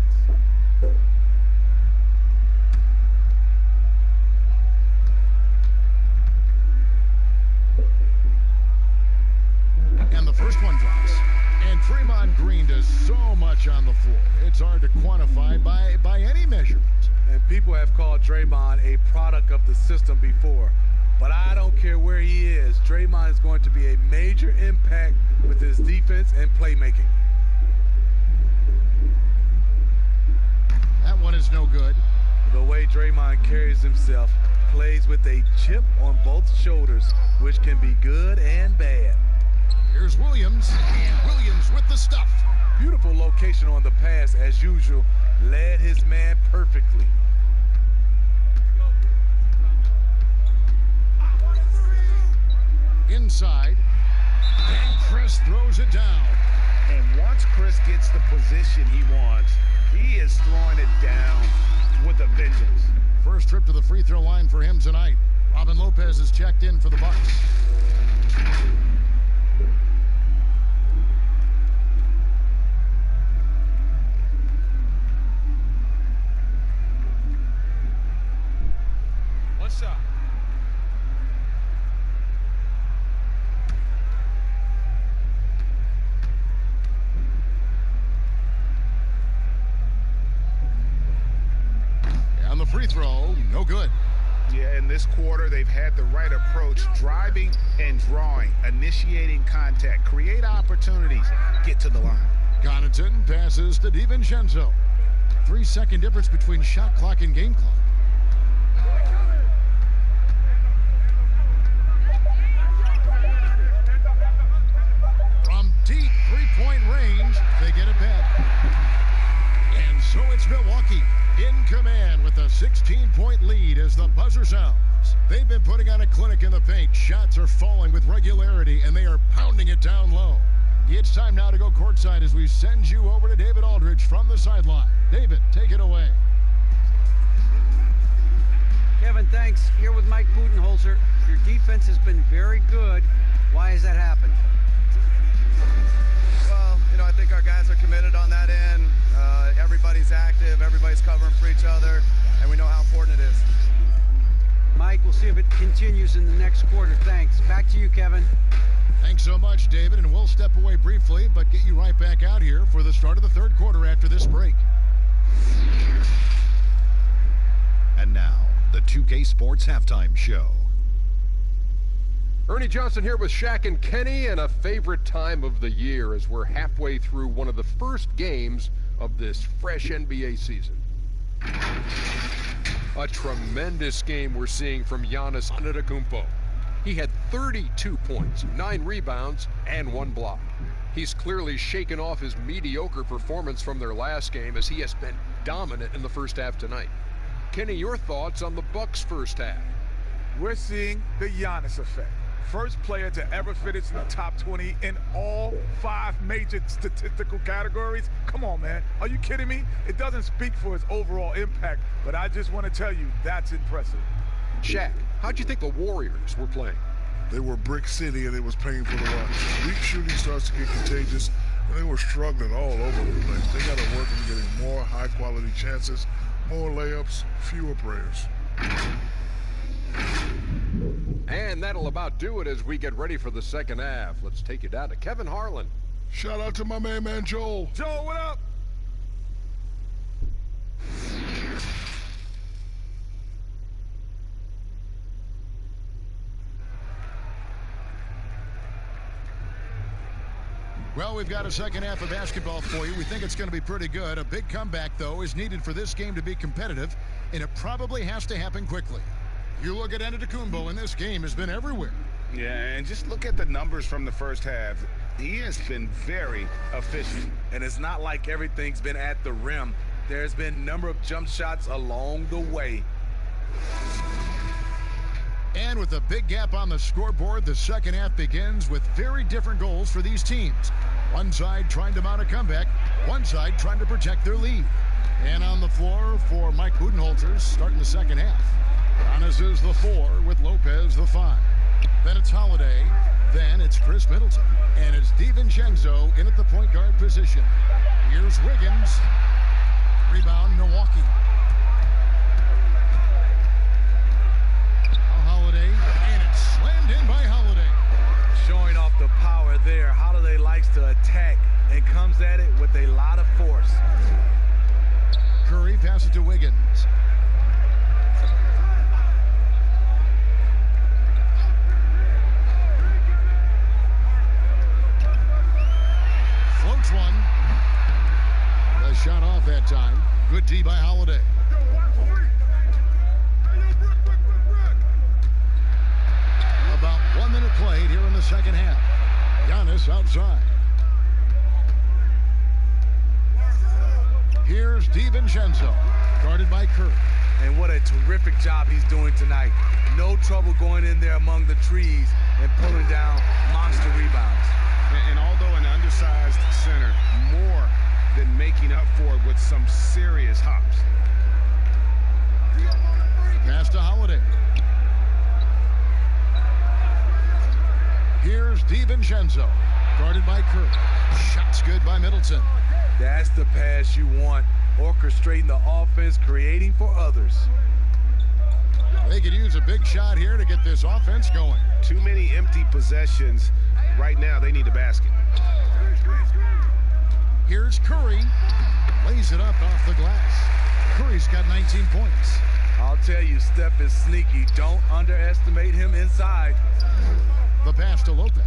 [SPEAKER 1] And the first one drops. And Draymond Green does so much on the floor. It's hard to quantify by any measurement.
[SPEAKER 3] And people have called Draymond a product of the system before. But I don't care where he is. Draymond is going to be a major impact with his defense and playmaking.
[SPEAKER 1] That one is no good.
[SPEAKER 3] The way Draymond carries himself, plays with a chip on both shoulders, which can be good and bad.
[SPEAKER 1] Here's Williams, and Williams with the stuff.
[SPEAKER 3] Beautiful location on the pass, as usual. Led his man perfectly.
[SPEAKER 1] Inside, and Chris throws it down.
[SPEAKER 2] And once Chris gets the position he wants, he is throwing it down with a vengeance.
[SPEAKER 1] First trip to the free throw line for him tonight. Robin Lopez is checked in for the Bucks.
[SPEAKER 6] One shot.
[SPEAKER 1] On the free throw, no good.
[SPEAKER 2] Yeah, in this quarter, they've had the right approach, driving and drawing, initiating contact, create opportunities, get to the line.
[SPEAKER 1] Connaughton passes to DiVincenzo. 3-second difference between shot clock and game clock. From deep three-point range, they get it back. And so it's Milwaukee in command with a 16-point lead as the buzzer sounds. They've been putting on a clinic in the paint. Shots are falling with regularity, and they are pounding it down low. It's time now to go courtside as we send you over to David Aldridge from the sideline. David, take it away.
[SPEAKER 5] Kevin, thanks. Here with Mike Budenholzer. Your defense has been very good. Why has that happened?
[SPEAKER 8] Well, you know, I think our guys are committed on that end. Everybody's active, everybody's covering for each other, and we know how important it is.
[SPEAKER 5] Mike, we'll see if it continues in the next quarter. Thanks. Back to you, Kevin.
[SPEAKER 1] Thanks so much, David, and we'll step away briefly, but get you right back out here for the start of the third quarter after this break.
[SPEAKER 9] And now, the 2K Sports Halftime Show.
[SPEAKER 10] Ernie Johnson here with Shaq and Kenny, and a favorite time of the year as we're halfway through one of the first games of this fresh NBA season. A tremendous game we're seeing from Giannis Antetokounmpo. He had 32 points, 9 rebounds, and 1 block. He's clearly shaken off his mediocre performance from their last game as he has been dominant in the first half tonight. Kenny, your thoughts on the Bucks' first half?
[SPEAKER 3] We're seeing the Giannis effect. First player to ever finish in the top 20 in all 5 major statistical categories. Come on, man. Are you kidding me? It doesn't speak for his overall impact, but I just want to tell you that's impressive.
[SPEAKER 10] Shaq, how'd you think the Warriors were playing?
[SPEAKER 11] They were brick city, and it was painful to watch. Weak shooting starts to get contagious, and they were struggling all over the place. They got to work on getting more high-quality chances, more layups, fewer prayers.
[SPEAKER 10] And that'll about do it as we get ready for the second half. Let's take you down to Kevin Harlan.
[SPEAKER 11] Shout out to my man Joel.
[SPEAKER 3] Joel, what up?
[SPEAKER 1] Well, we've got a second half of basketball for you. We think it's going to be pretty good. A big comeback, though, is needed for this game to be competitive, and it probably has to happen quickly. You look at Antetokounmpo, and this game has been everywhere.
[SPEAKER 2] Yeah, and just look at the numbers from the first half. He has been very efficient.
[SPEAKER 3] And it's not like everything's been at the rim. There's been a number of jump shots along the way.
[SPEAKER 1] And with a big gap on the scoreboard, the second half begins with very different goals for these teams. One side trying to mount a comeback, one side trying to protect their lead. And on the floor for Mike Budenholzer starting the second half. Giannis is the 4 with Lopez the 5. Then it's Holiday. Then it's Chris Middleton. And it's DiVincenzo in at the point guard position. Here's Wiggins. Rebound, Milwaukee. Holiday, and it's slammed in by Holiday.
[SPEAKER 3] Showing off the power there. Holiday likes to attack and comes at it with a lot of force.
[SPEAKER 1] Curry passes to Wiggins. Floats one. The shot off that time. Good D by Holiday. About 1 minute played here in the second half. Giannis outside. Here's DiVincenzo, guarded by Curry.
[SPEAKER 3] And what a terrific job he's doing tonight. No trouble going in there among the trees and pulling down monster rebounds.
[SPEAKER 2] And although an undersized center, more than making up for it with some serious hops.
[SPEAKER 1] Pass to Holiday. Here's DiVincenzo, guarded by Curry. Shots good by Middleton.
[SPEAKER 3] That's the pass you want. Orchestrating the offense, creating for others.
[SPEAKER 1] They could use a big shot here to get this offense going.
[SPEAKER 2] Too many empty possessions. Right now, they need a basket.
[SPEAKER 1] Here's Curry. Lays it up off the glass. Curry's got 19 points.
[SPEAKER 3] I'll tell you, Steph is sneaky. Don't underestimate him inside.
[SPEAKER 1] The pass to Lopez.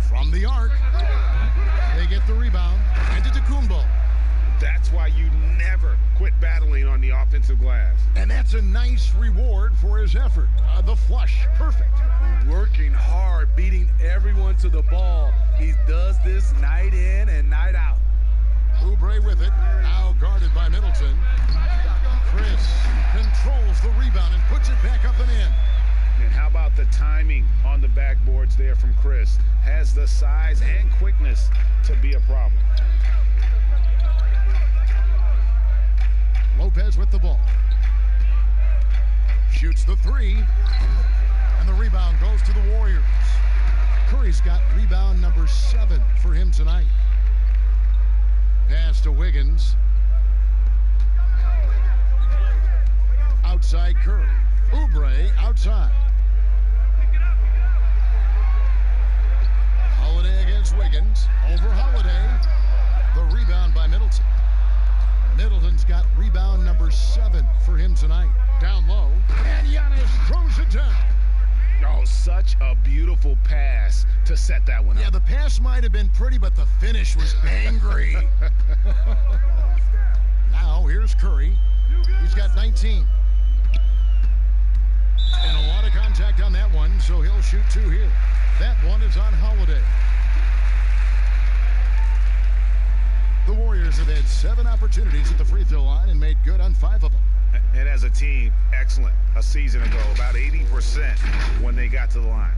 [SPEAKER 1] From the arc. They get the rebound. And to Antetokounmpo.
[SPEAKER 2] That's why you never quit battling on the offensive glass.
[SPEAKER 1] And that's a nice reward for his effort. The flush, perfect.
[SPEAKER 3] Working hard, beating everyone to the ball. He does this night in and night out.
[SPEAKER 1] Oubre with it, now guarded by Middleton. Chris controls the rebound and puts it back up and in.
[SPEAKER 2] And how about the timing on the backboards there from Chris? Has the size and quickness to be a problem.
[SPEAKER 1] Lopez with the ball. shoots the three. And the rebound goes to the Warriors. Curry's got rebound number 7 for him tonight. Pass to Wiggins. Outside Curry. Oubre outside. Holiday against Wiggins. Over Holiday. The rebound by Middleton. Middleton's got rebound number 7 for him tonight. Down low. And Giannis throws it down.
[SPEAKER 2] Oh, such a beautiful pass to set that one up.
[SPEAKER 1] Yeah, the pass might have been pretty, but the finish was angry. Now, here's Curry. He's got 19. And a lot of contact on that one, so he'll shoot 2 here. That one is on Holiday. The Warriors have had 7 opportunities at the free throw line and made good on 5 of them.
[SPEAKER 2] And as a team, excellent. A season ago, about 80% when they got to the line.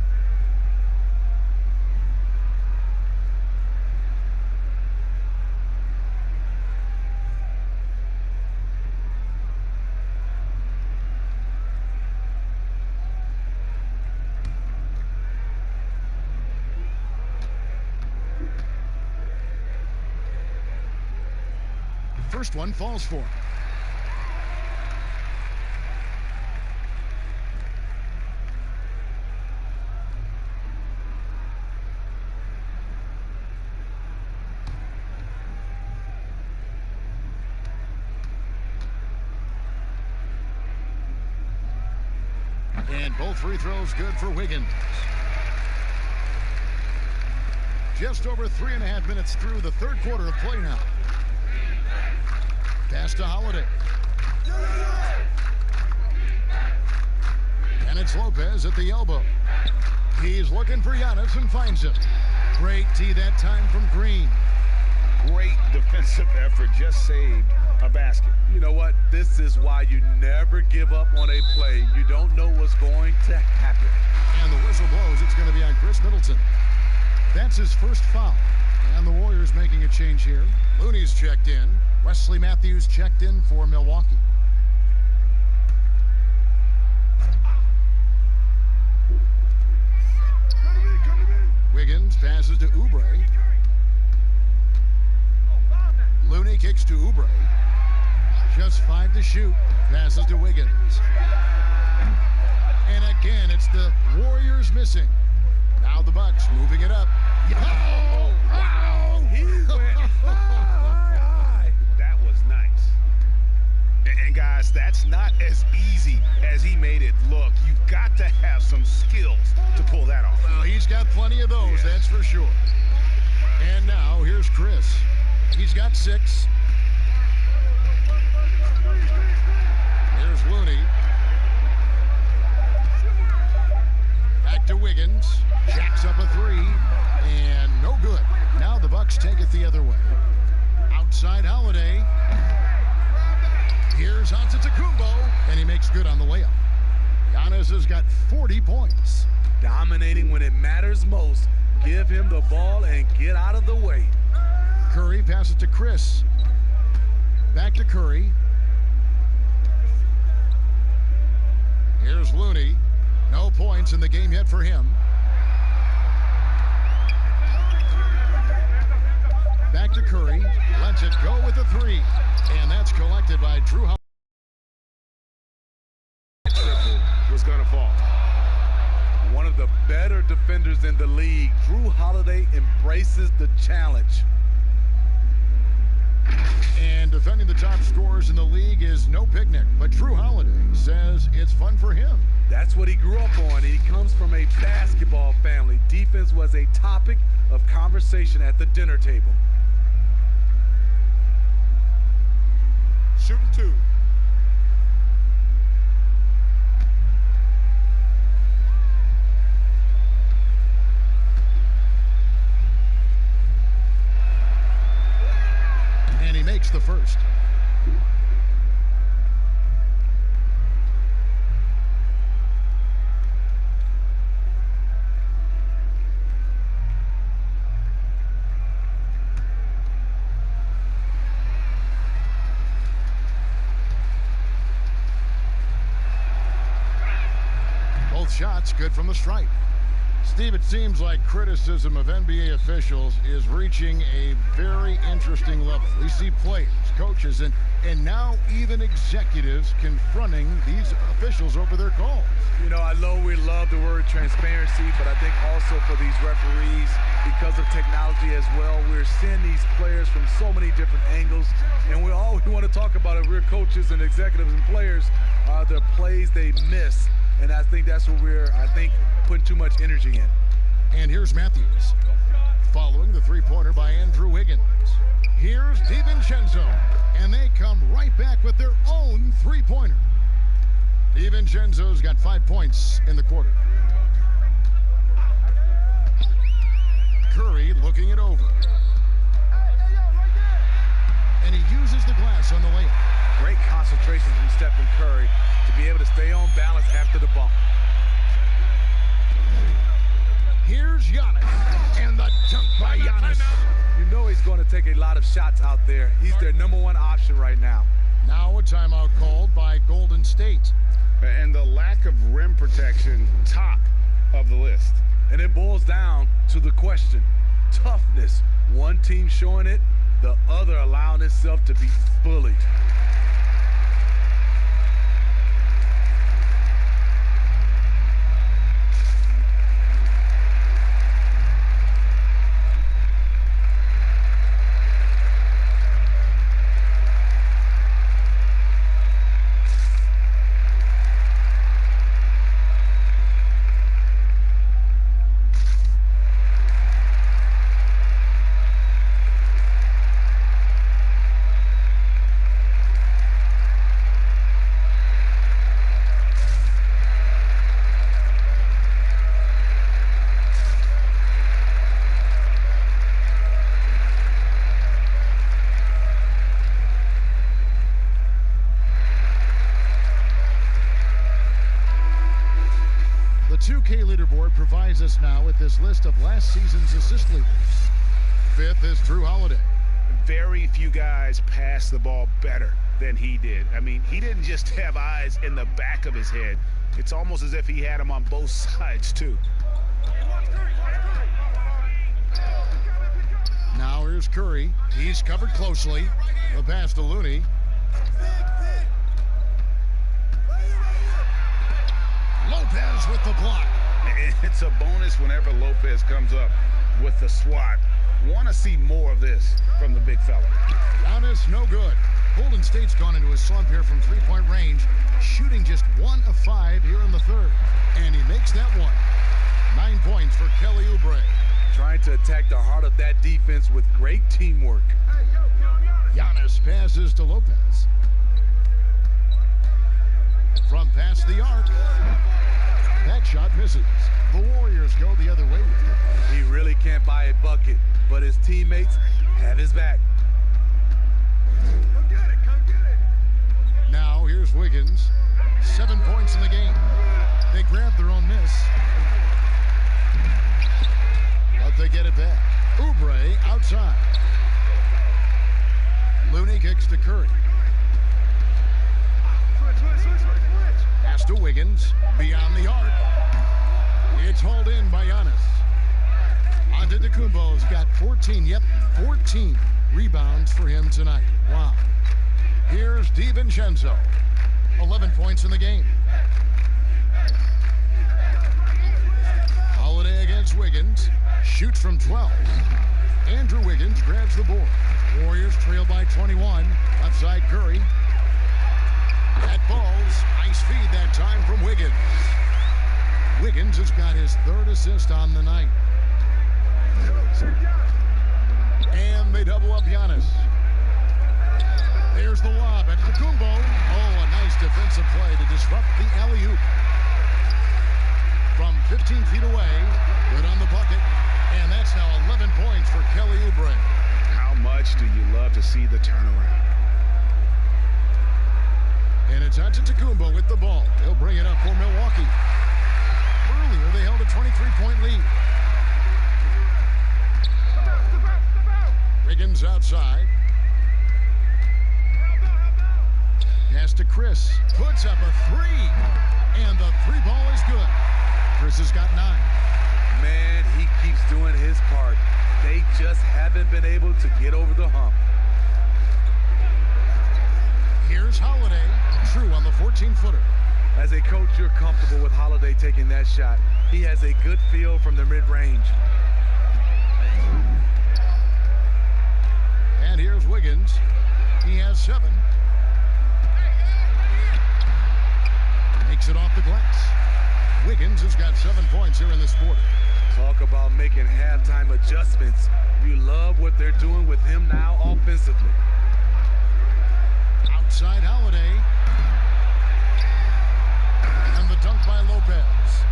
[SPEAKER 1] First one falls for him. And both free throws good for Wiggins. Just over 3.5 minutes through the third quarter of play now. Pass to Holiday. And it's Lopez at the elbow. He's looking for Giannis and finds him. Great tee that time from Green.
[SPEAKER 2] Great defensive effort, just saved a basket.
[SPEAKER 3] You know what? This is why you never give up on a play. You don't know what's going to happen.
[SPEAKER 1] And the whistle blows. It's going to be on Chris Middleton. That's his first foul. And the Warriors making a change here. Looney's checked in. Wesley Matthews checked in for Milwaukee. Wiggins passes to Oubre. Looney kicks to Oubre. Just 5 to shoot. Passes to Wiggins. And again, it's the Warriors missing. Now the Bucks moving it up. Oh! Oh!
[SPEAKER 3] He went high.
[SPEAKER 2] That was nice. And guys, that's not as easy as he made it look. You've got to have some skills to pull that off.
[SPEAKER 1] Well, he's got plenty of those, that's for sure. And now here's Chris. He's got 6. Here's Looney. Back to Wiggins. Jacks up a 3. And no good. Now the Bucks take it the other way. Outside Holiday. Here's Antetokounmpo. And he makes good on the layup. Giannis has got 40 points.
[SPEAKER 3] Dominating when it matters most. Give him the ball and get out of the way.
[SPEAKER 1] Curry passes to Chris. Back to Curry. Here's Looney. No points in the game yet for him. Back to Curry. Lets it go with a 3. And that's collected by Drew Holiday.
[SPEAKER 2] Triple was going to fall.
[SPEAKER 3] One of the better defenders in the league. Drew Holiday embraces the challenge.
[SPEAKER 1] And defending the top scorers in the league is no picnic, but Drew Holiday says it's fun for him.
[SPEAKER 3] That's what he grew up on. He comes from a basketball family. Defense was a topic of conversation at the dinner table.
[SPEAKER 6] Shooting 2.
[SPEAKER 1] And he makes the first. Both shots good from the stripe. Steve, it seems like criticism of NBA officials is reaching a very interesting level. We see players, coaches, and now even executives confronting these officials over their calls.
[SPEAKER 3] You know, I know we love the word transparency, but I think also for these referees, because of technology as well, we're seeing these players from so many different angles, and all we want to talk about if we're coaches and executives and players are the plays they miss. And I think that's what we're, putting too much energy in.
[SPEAKER 1] And here's Matthews, following the three-pointer by Andrew Wiggins. Here's DiVincenzo, and they come right back with their own three-pointer. DiVincenzo's got 5 points in the quarter. Curry looking it over. And he uses the glass on the layup.
[SPEAKER 3] Great concentration from Stephen Curry to be able to stay on balance after the bump.
[SPEAKER 1] Here's Giannis, and the dunk by Giannis.
[SPEAKER 3] You know he's going to take a lot of shots out there. He's their #1 option right now.
[SPEAKER 1] Now a timeout called by Golden State.
[SPEAKER 2] And the lack of rim protection, top of the list.
[SPEAKER 3] And it boils down to the question, toughness. One team showing it, the other allowing itself to be bullied.
[SPEAKER 1] The 2K leaderboard provides us now with this list of last season's assist leaders. 5th is Drew Holiday.
[SPEAKER 2] Very few guys pass the ball better than he did. I mean, he didn't just have eyes in the back of his head. It's almost as if he had them on both sides, too.
[SPEAKER 1] Now here's Curry. He's covered closely. The pass to Looney. Lopez with the block.
[SPEAKER 2] It's a bonus whenever Lopez comes up with the swat. Want to see more of this from the big fella.
[SPEAKER 1] Giannis, no good. Golden State's gone into a slump here from three-point range, shooting just 1 of 5 here in the third. And he makes that one. 9 points for Kelly Oubre.
[SPEAKER 3] Trying to attack the heart of that defense with great teamwork.
[SPEAKER 1] Giannis passes to Lopez. From past the arc. That shot misses. The Warriors go the other way.
[SPEAKER 3] He really can't buy a bucket, but his teammates have his back.
[SPEAKER 1] Come get it. Now here's Wiggins. 7 points in the game. They grab their own miss. But they get it back. Oubre outside. Looney kicks to Curry. Pass to Wiggins. Beyond the arc. It's hauled in by Giannis. Antetokounmpo's got 14. Yep, 14 rebounds for him tonight. Wow. Here's DiVincenzo. 11 points in the game. Holiday against Wiggins. Shoots from 12. Andrew Wiggins grabs the board. Warriors trail by 21. Outside Curry. That falls. Nice feed that time from Wiggins. Wiggins has got his 3rd assist on the night. And they double up Giannis. There's the lob at Antetokounmpo. Oh, a nice defensive play to disrupt the alley-oop. From 15 feet away, good on the bucket. And that's now 11 points for Kelly Oubre.
[SPEAKER 2] How much do you love to see the turnaround?
[SPEAKER 1] And it's Antetokounmpo with the ball. He'll bring it up for Milwaukee. Earlier, they held a 23-point lead. Wiggins outside. Pass to Chris. Puts up a 3. And the 3 ball is good. Chris has got 9.
[SPEAKER 3] Man, he keeps doing his part. They just haven't been able to get over the hump.
[SPEAKER 1] Here's Holiday. True on the 14-footer.
[SPEAKER 3] As a coach, you're comfortable with Holiday taking that shot. He has a good feel from the mid-range.
[SPEAKER 1] And here's Wiggins. He has 7. Makes it off the glass. Wiggins has got 7 points here in this quarter.
[SPEAKER 3] Talk about making halftime adjustments. You love what they're doing with him now offensively.
[SPEAKER 1] Outside Holiday. And the dunk by Lopez.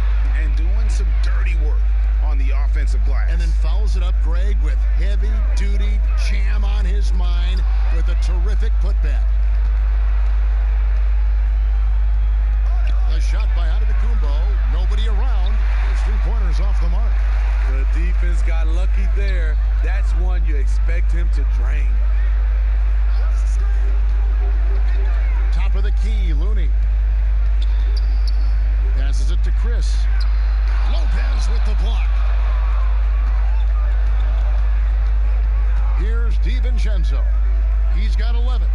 [SPEAKER 7] And doing some dirty work on the offensive glass.
[SPEAKER 1] And then fouls it up, Greg, with heavy-duty jam on his mind with a terrific putback. The shot by Antetokounmpo. Nobody around. His 3-pointers off the mark.
[SPEAKER 3] The defense got lucky there. That's one you expect him to drain.
[SPEAKER 1] Top of the key, Looney. Passes it to Chris. Lopez with the block. Here's DiVincenzo. He's got 11.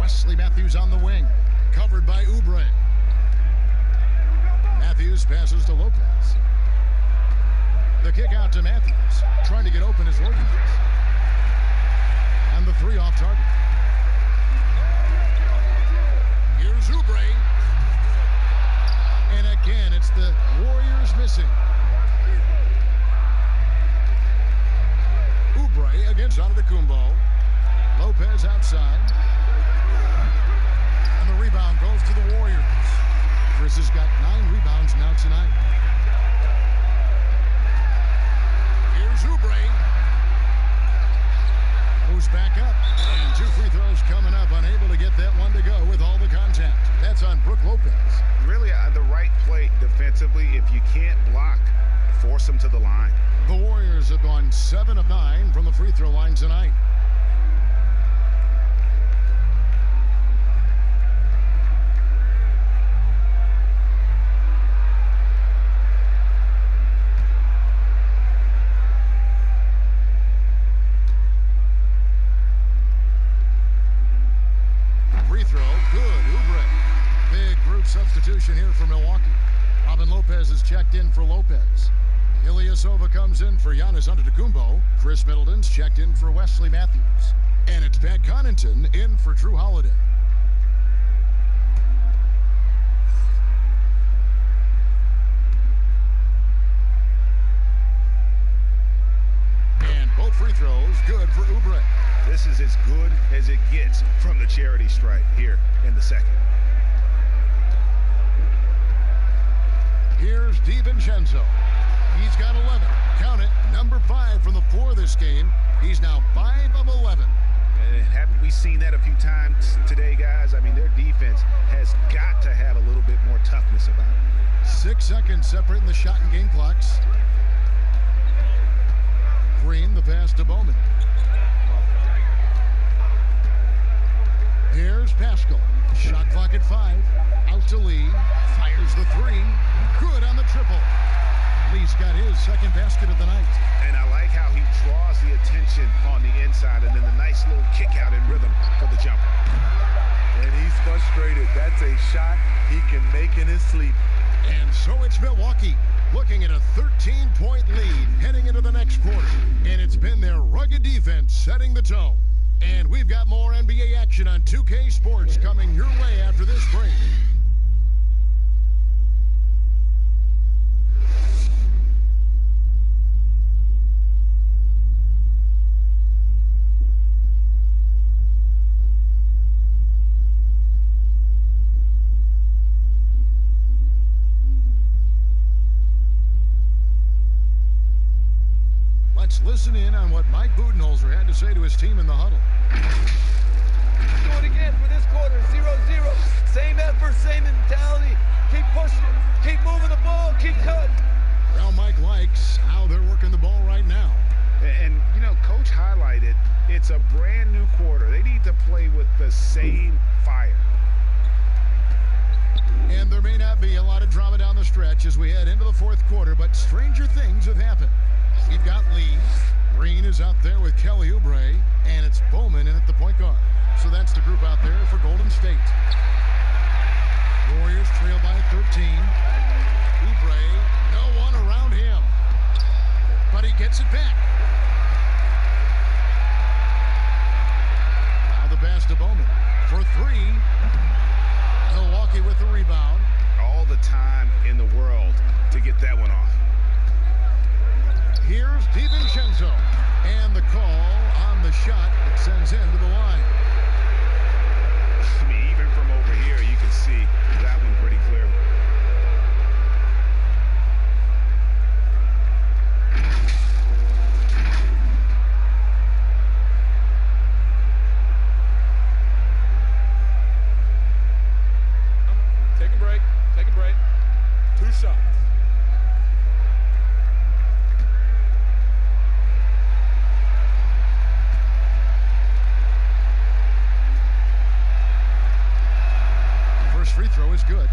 [SPEAKER 1] Wesley Matthews on the wing. Covered by Oubre. Matthews passes to Lopez. The kick out to Matthews. Trying to get open is Lopez. And the 3 off target. Here's Oubre. And again, it's the Warriors missing. Oubre against Antetokounmpo. Lopez outside. And the rebound goes to the Warriors. Chris has got 9 rebounds now tonight. Here's Oubre. Goes back up. And 2 free throws coming up. Unable to get that one to go with all the contact. That's on Brook Lopez.
[SPEAKER 7] Really the right play defensively. If you can't block, force them to the line.
[SPEAKER 1] The Warriors have gone 7 of 9 from the free throw line tonight. Free throw, good. Oubre. Big group substitution here for Milwaukee. Robin Lopez is checked in for Lopez. Ilyasova comes in for Giannis Antetokounmpo. Chris Middleton's checked in for Wesley Matthews. And it's Pat Connaughton in for Drew Holiday. And both free throws good for Oubre.
[SPEAKER 7] This is as good as it gets from the charity stripe here in the second.
[SPEAKER 1] Here's DiVincenzo. He's got 11. Count it, number 5 from the 4 this game. He's now 5 of 11.
[SPEAKER 7] And haven't we seen that a few times today, guys? I mean, their defense has got to have a little bit more toughness about it.
[SPEAKER 1] 6 seconds separating the shot and game clocks. Green, the pass to Bowman. Here's Pascal. Shot clock at 5. Out to Lee. Fires the 3. Good on the triple. Lee's got his second basket of the night.
[SPEAKER 7] And I like how he draws the attention on the inside and then the nice little kick out in rhythm for the jumper.
[SPEAKER 3] And he's frustrated. That's a shot he can make in his sleep.
[SPEAKER 1] And so it's Milwaukee looking at a 13-point lead heading into the next quarter. And it's been their rugged defense setting the tone. And we've got more NBA action on 2K Sports coming your way after this break. Let's listen in on what Mike Budenholzer had to say to his team in the huddle.
[SPEAKER 12] Do it again for this quarter, 0-0. Same effort, same mentality. Keep pushing, keep moving the ball, keep cutting.
[SPEAKER 1] Well, Mike likes how they're working the ball right now.
[SPEAKER 7] And, you know, Coach highlighted, it's a brand new quarter. They need to play with the same fire.
[SPEAKER 1] drama down the stretch as we head into the fourth quarter, but stranger things have happened. We've got Lee. Green is out there with Kelly Oubre, and it's Bowman in at the point guard. So that's the group out there for Golden State. Warriors trail by 13. Oubre, no one around him. But he gets it back. Now the pass to Bowman for three. Milwaukee with the rebound.
[SPEAKER 7] All the time in the world to get that one off.
[SPEAKER 1] Here's DiVincenzo. And the call on the shot that sends him to the line.
[SPEAKER 7] I mean, even from over here, you can see that one pretty clearly.
[SPEAKER 6] Take a break. Take a break. 2 shots.
[SPEAKER 1] First free throw is good.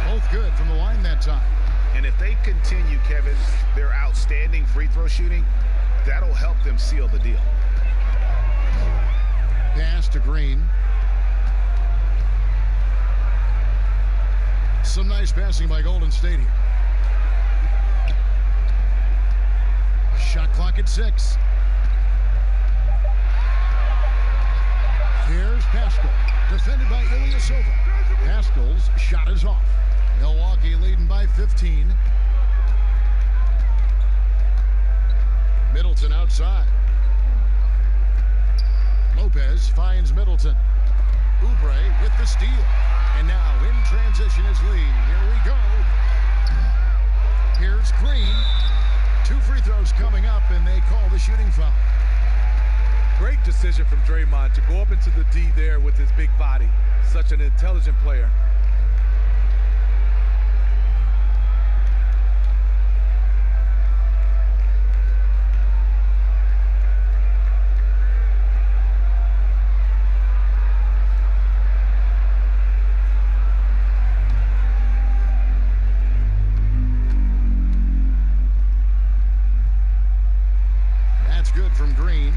[SPEAKER 1] Both good from the line that time.
[SPEAKER 7] And if they continue, Kevin, their outstanding free throw shooting, that'll help them seal the deal.
[SPEAKER 1] Pass to Green. Some nice passing by Golden State here. Shot clock at 6. Here's Pascal, defended by Ilyasova. Pascal's shot is off. Milwaukee leading by 15. Middleton outside. Lopez finds Middleton. Oubre with the steal. And now in transition is Lee. Here we go. Here's Green. 2 free throws coming up, and they call the shooting foul.
[SPEAKER 3] Great decision from Draymond to go up into the D there with his big body. Such an intelligent player.
[SPEAKER 1] That's good from Green.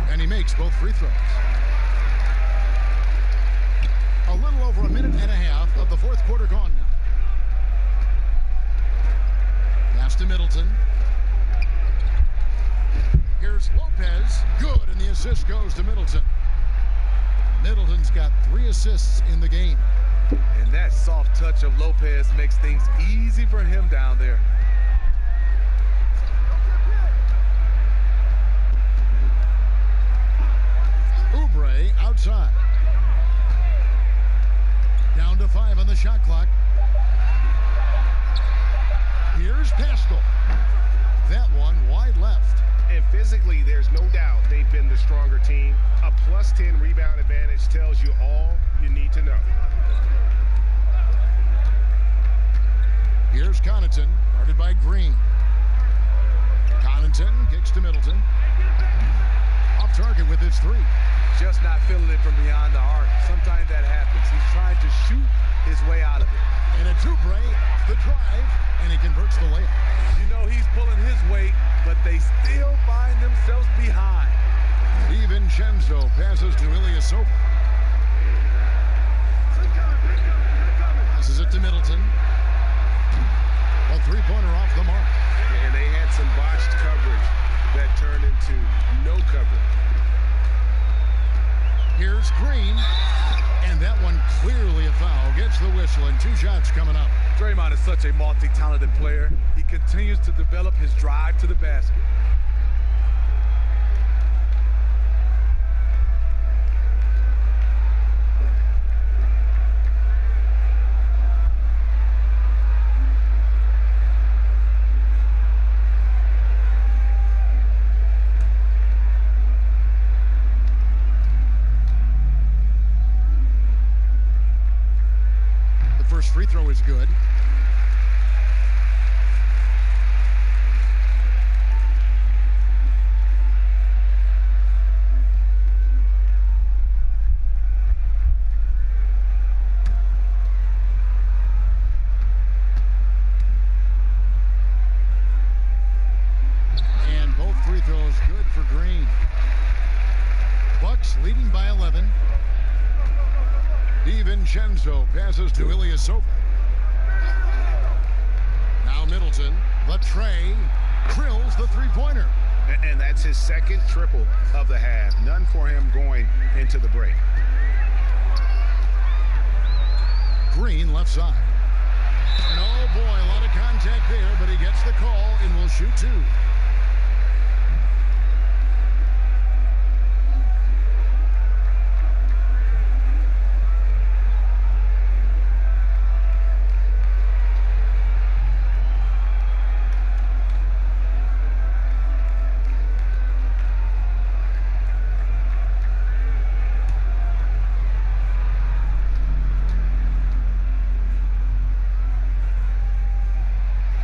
[SPEAKER 1] And he makes both free throws. A little over a minute and a half of the fourth quarter gone now. Pass to Middleton. Here's Lopez. Good, and the assist goes to Middleton. Middleton's got 3 assists in the game.
[SPEAKER 3] And that soft touch of Lopez makes things easy for him down there.
[SPEAKER 1] Oubre outside. Down to 5 on the shot clock. Here's Pascal. That one wide left.
[SPEAKER 7] And physically, there's no doubt they've been the stronger team. A +10 rebound advantage tells you all you need to know.
[SPEAKER 1] Here's Connaughton, guarded by Green. Connaughton kicks to Middleton. Off target with his 3.
[SPEAKER 3] Just not feeling it from beyond the arc. Sometimes that happens. He's trying to shoot his way out of it.
[SPEAKER 1] And it's Oubre off the drive, and he converts the layup.
[SPEAKER 3] You know he's pulling his weight, but they still find themselves behind.
[SPEAKER 1] DiVincenzo passes to Ilyasova. Passes it to Middleton. A 3-pointer off the mark.
[SPEAKER 7] And they had some botched coverage that turned into no coverage.
[SPEAKER 1] Here's Green. And that one clearly a foul. Gets the whistle, and 2 shots coming up.
[SPEAKER 3] Draymond is such a multi-talented player. He continues to develop his drive to the basket.
[SPEAKER 1] free throw is good. And both free throws good for Green. Bucks leading by 11. DiVincenzo passes to Ilyasova. Now Middleton, the tray, drills the three-pointer.
[SPEAKER 7] And that's his second triple of the half. None for him going into the break.
[SPEAKER 1] Green left side. Oh boy, a lot of contact there, but he gets the call and will shoot two.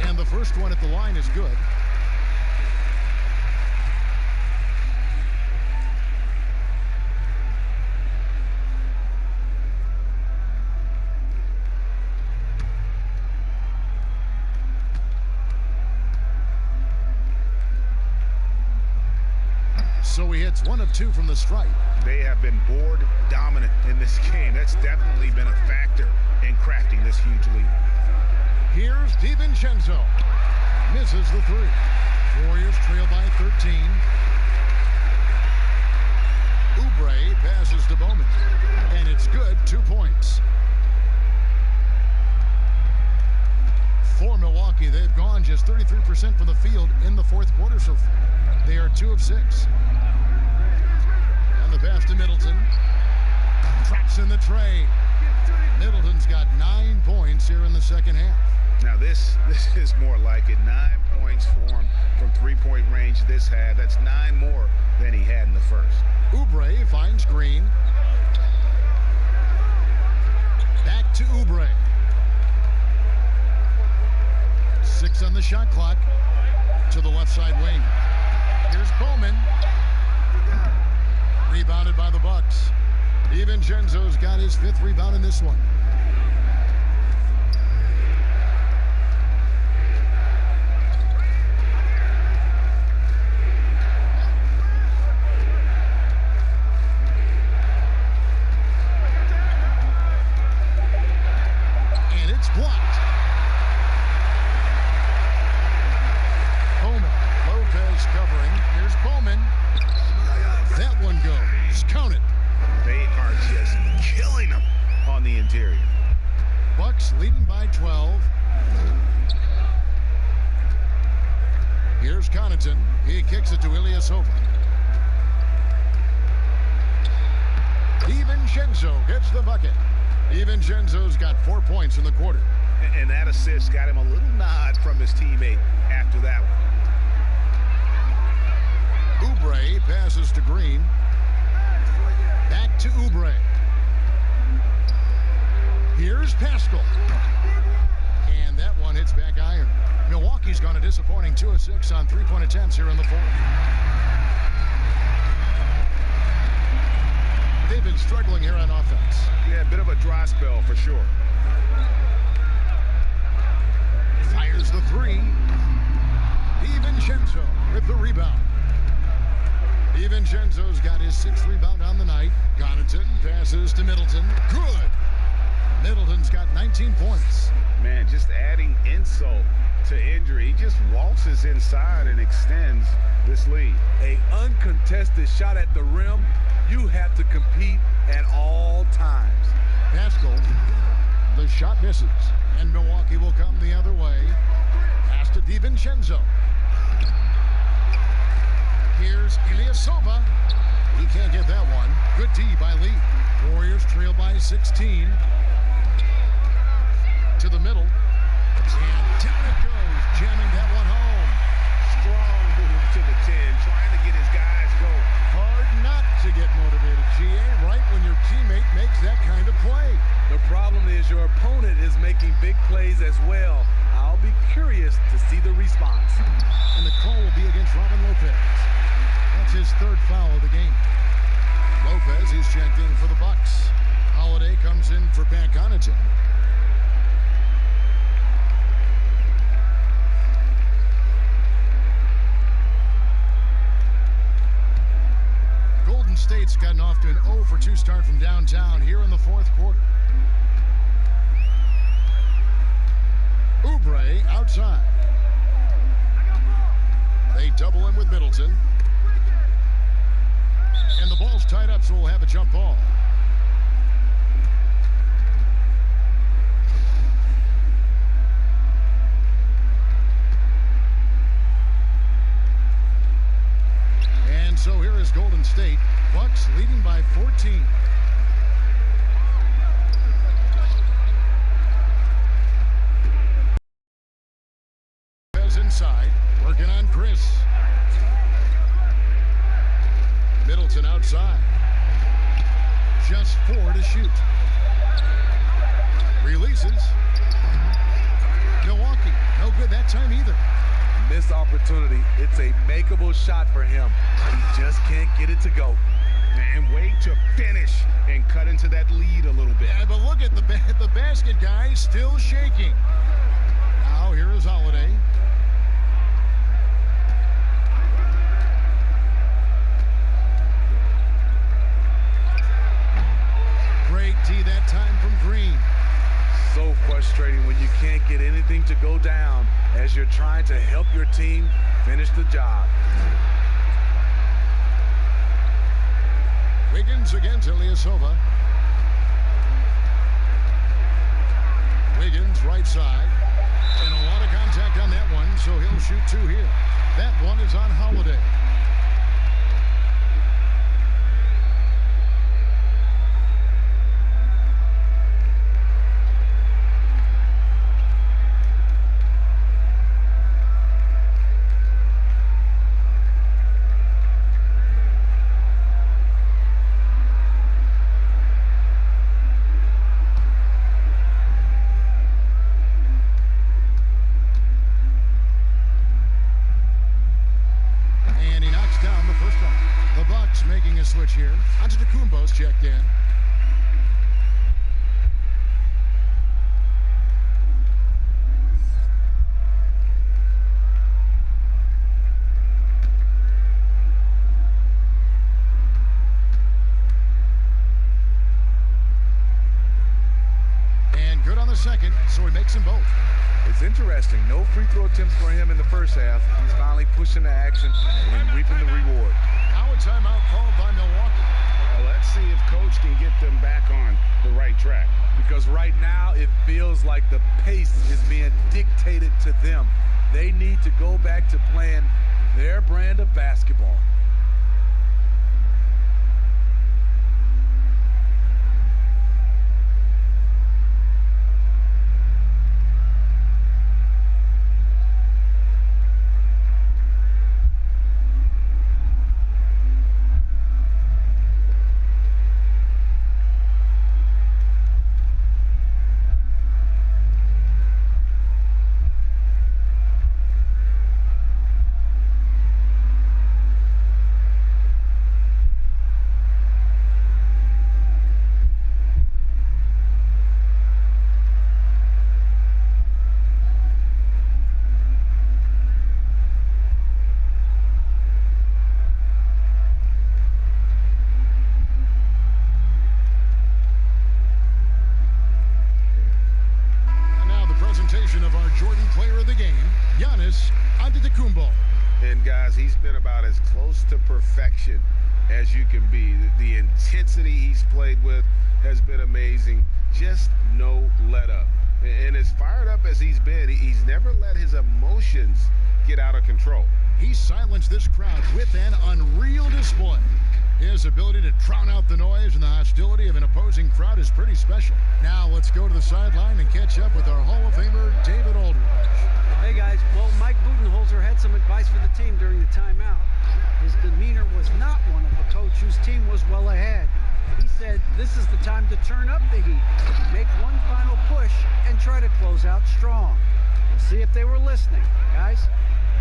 [SPEAKER 1] And the first one at the line is good. So he hits 1 of 2 from the stripe.
[SPEAKER 7] They have been board dominant in this game. That's definitely been a factor in crafting this huge lead.
[SPEAKER 1] Here's DiVincenzo. Misses the three. Warriors trail by 13. Oubre passes to Bowman. And it's good, 2 points. For Milwaukee, they've gone just 33% from the field in the fourth quarter so far. They are 2 of 6. And the pass to Middleton. Drops in the tray. Middleton's got 9 points here in the second half.
[SPEAKER 7] Now this is more like it. 9 points for him from three-point range this half. That's 9 more than he had in the first.
[SPEAKER 1] Oubre finds Green. Back to Oubre. 6 on the shot clock. To the left side wing. Here's Bowman. Rebounded by the Bucks. DiVincenzo's got his 5th rebound in this one. And it's blocked. Bowman. Lopez covering. Here's Bowman. That one goes. Count it.
[SPEAKER 7] They are just killing them on the interior.
[SPEAKER 1] Bucks leading by 12. Here's Connaughton. He kicks it to Ilyasova. DiVincenzo gets the bucket. DiVincenzo's got 4 points in the quarter.
[SPEAKER 7] And that assist got him a little nod from his teammate after that one.
[SPEAKER 1] Oubre passes to Green. Back to Oubre. Here's Pascal. And that one hits back iron. Milwaukee's gone a disappointing 2 of 6 on 3-point attempts here in the fourth. They've been struggling here on offense.
[SPEAKER 7] Yeah, a bit of a dry spell for sure.
[SPEAKER 1] Fires the three. DiVincenzo with the rebound. DiVincenzo's got his 6th rebound on the night. Connaughton passes to Middleton. Good. Middleton's got 19 points.
[SPEAKER 7] Man, just adding insult to injury. He just waltzes inside and extends this lead.
[SPEAKER 3] A uncontested shot at the rim. You have to compete at all times.
[SPEAKER 1] Pascal, the shot misses, and Milwaukee will come the other way. Pass to DiVincenzo. Here's Ilyasova. He can't get that one. Good D by Lee. Warriors trail by 16. To the middle. And down it goes, jamming that one home.
[SPEAKER 7] Strong move to the 10, trying to get his guys going.
[SPEAKER 1] Hard not to get motivated, GA, right when your teammate makes that kind of play.
[SPEAKER 3] The problem is your opponent is making big plays as well. I'll be curious to see the response.
[SPEAKER 1] And the call will be against Robin Lopez. That's his third foul of the game. Lopez, he's checked in for the Bucks. Holiday comes in for Pat Connaughton. Golden State's gotten off to an 0-for-2 start from downtown here in the fourth quarter. Oubre outside. They double him with Middleton. And the ball's tied up, so we'll have a jump ball. And so here is Golden State. Bucks leading by 14. Inside, working on Chris. Middleton outside. Just 4 to shoot. Releases. Milwaukee, no good that time either.
[SPEAKER 3] Missed opportunity. It's a makeable shot for him. He just can't get it to go.
[SPEAKER 2] And wait to finish and cut into that lead a little bit.
[SPEAKER 1] Yeah, but look at the basket, guys, still shaking. Now here is Holiday. Great tee that time from Green.
[SPEAKER 3] So frustrating when you can't get anything to go down as you're trying to help your team finish the job.
[SPEAKER 1] Wiggins against Ilyasova. Wiggins right side. And a lot of contact on that one, so he'll shoot 2 here. That one is on Holiday. Making a switch here. Antetokounmpo's checked in. And good on the second, so he makes them both.
[SPEAKER 3] It's interesting. No free throw attempts for him in the first half. He's finally pushing the action and reaping the reward.
[SPEAKER 1] Now a timeout called by Milwaukee.
[SPEAKER 2] Well, let's see if Coach can get them back on the right track.
[SPEAKER 3] Because right now it feels like the pace is being dictated to them. They need to go back to playing their brand of basketball. Of our Jordan player of the game, Giannis Antetokounmpo.
[SPEAKER 2] And guys, he's been about as close to perfection as you can be. The intensity he's played with has been amazing. Just no let up. And as fired up as he's been, he's never let his emotions get out of control.
[SPEAKER 1] He silenced this crowd with an unreal display. His ability to drown out the noise and the hostility of an opposing crowd is pretty special. Now let's go to the sideline and catch up with our Hall of Famer, David Aldridge.
[SPEAKER 5] Hey guys, well, Mike Budenholzer had some advice for the team during the timeout. His demeanor was not one of a coach whose team was well ahead. He said this is the time to turn up the heat, make one final push, and try to close out strong. We'll see if they were listening, guys.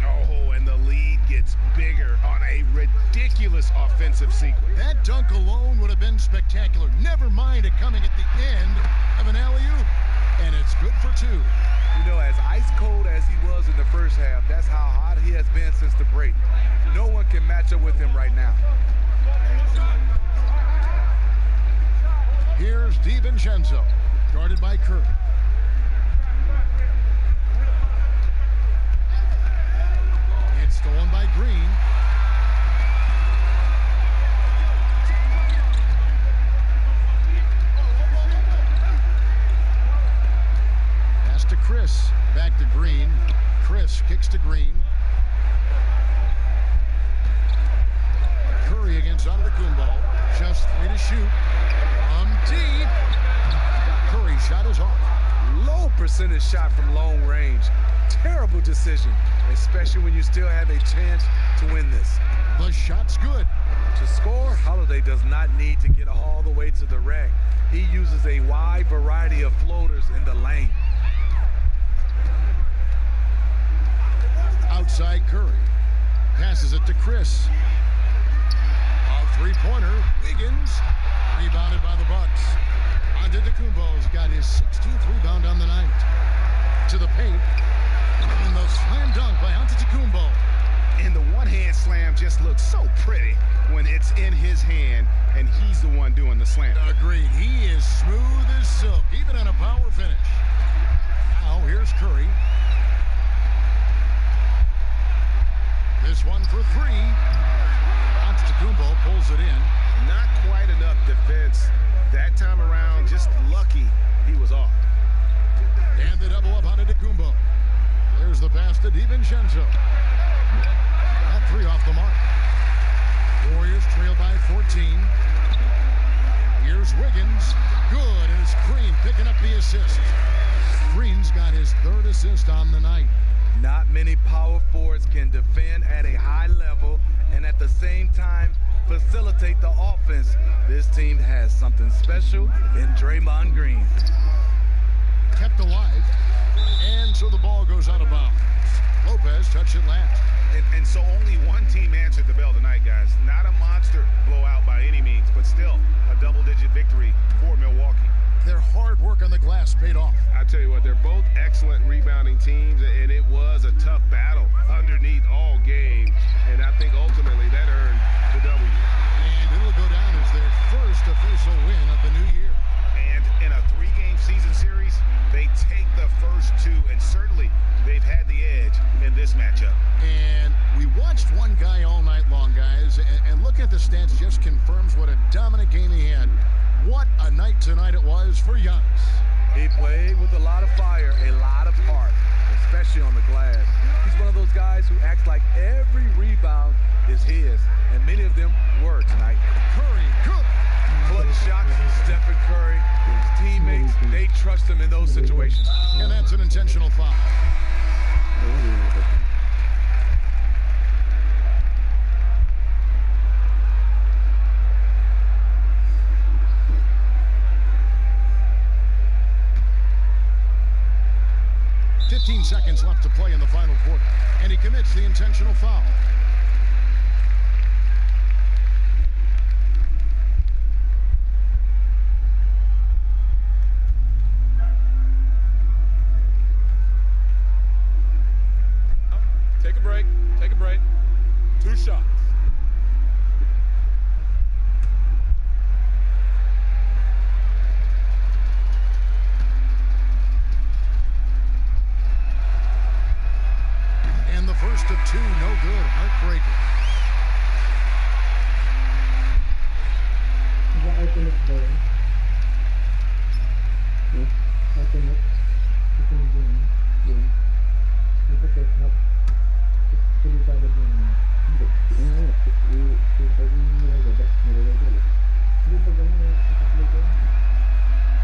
[SPEAKER 7] Oh, and the lead gets bigger on a ridiculous offensive sequence.
[SPEAKER 1] That dunk alone would have been spectacular. Never mind it coming at the end of an alley-oop. And it's good for two.
[SPEAKER 3] You know, as ice cold as he was in the first half, that's how hot he has been since the break. No one can match up with him right now.
[SPEAKER 1] Here's DiVincenzo, guarded by Curry. It's stolen by Green. Pass to Chris. Back to Green. Chris kicks to Green. Curry against Antetokounmpo. Just 3 to shoot. Deep. Curry's shot is off.
[SPEAKER 3] Low percentage shot from long range. Terrible decision, especially when you still have a chance to win this.
[SPEAKER 1] The shot's good.
[SPEAKER 3] To score, Holiday does not need to get all the way to the rack. He uses a wide variety of floaters in the lane.
[SPEAKER 1] Outside Curry. Passes it to Chris. A three-pointer. Wiggins. Rebounded by the Bucks. Antetokounmpo's got his 16th rebound on the night. To the paint. And the slam dunk by Antetokounmpo.
[SPEAKER 7] And the one-hand slam just looks so pretty when it's in his hand and he's the one doing the slam.
[SPEAKER 1] Agreed. He is smooth as silk, even on a power finish. Now here's Curry. This one for three. Antetokounmpo pulls it in.
[SPEAKER 7] Not quite enough defense that time around. Just lucky he was off.
[SPEAKER 1] And the double up on Antetokounmpo. There's the pass to DiVincenzo. That three off the mark. Warriors trail by 14. Here's Wiggins. Good, and it's Green picking up the assist. Green's got his third assist on the night.
[SPEAKER 3] Not many power forwards can defend at a high level and at the same time facilitate the offense. This team has something special in Draymond Green.
[SPEAKER 1] Kept alive, and so the ball goes out of bounds. Lopez touched it last.
[SPEAKER 7] And so only one team answered the bell tonight, guys. Not a monster blowout by any means, but still a double-digit victory for Milwaukee.
[SPEAKER 1] Their hard work on the glass paid off.
[SPEAKER 7] I tell you what, they're both excellent rebounding teams, and it was a tough battle underneath all game. And I think ultimately that earned the W.
[SPEAKER 1] And it'll go down as their first official win of the new year.
[SPEAKER 7] And in a three-game season series, they take the first two, and certainly they've had the edge in this matchup.
[SPEAKER 1] And we watched one guy all night long, guys, and looking at the stats just confirms what a dominant game he had. What a night tonight it was for Giannis.
[SPEAKER 3] He played with a lot of fire, a lot of heart, especially on the glass. He's one of those guys who acts like every rebound is his, and many of them were tonight.
[SPEAKER 1] Curry, good.
[SPEAKER 3] Clutch shot, Stephen Curry. His teammates, they trust him in those situations.
[SPEAKER 1] And that's an intentional foul. Seconds left to play in the final quarter, and he commits the intentional foul.
[SPEAKER 6] Take a break. Take a break. 2 shots.
[SPEAKER 1] First of two, no good. Heartbreaker.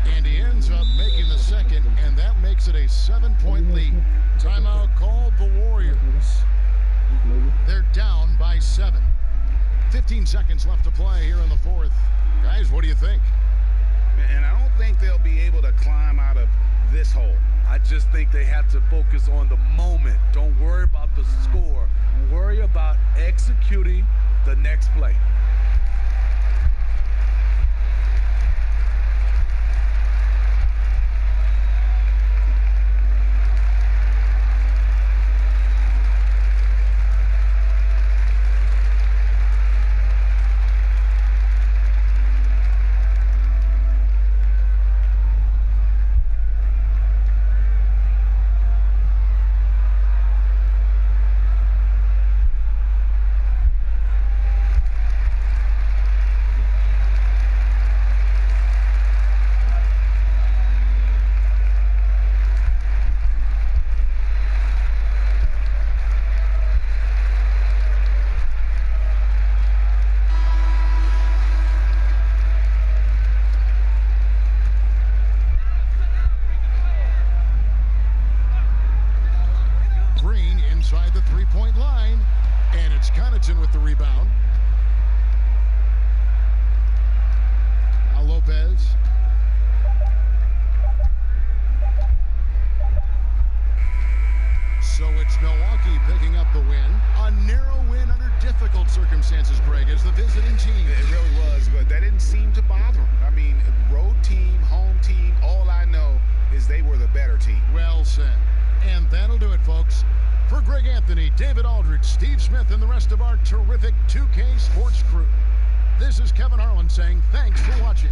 [SPEAKER 1] And he ends up making the second, and that makes it a 7-point lead. Timeout called the Warriors. They're down by 7. 15 seconds left to play here in the fourth. Guys, what do you think?
[SPEAKER 7] And I don't think they'll be able to climb out of this hole.
[SPEAKER 3] I just think they have to focus on the moment. Don't worry about the score. Worry about executing the next play.
[SPEAKER 1] Inside the three-point line, and it's Connaughton with the rebound. Now Lopez. So it's Milwaukee picking up the win. A narrow win under difficult circumstances, Greg, as the visiting team.
[SPEAKER 7] It really was, but that didn't seem to bother them. I mean, road team, home team, all I know is they were the better team.
[SPEAKER 1] Well said. And that'll do it, folks. For Greg Anthony, David Aldridge, Steve Smith, and the rest of our terrific 2K Sports crew, this is Kevin Harlan saying thanks for watching.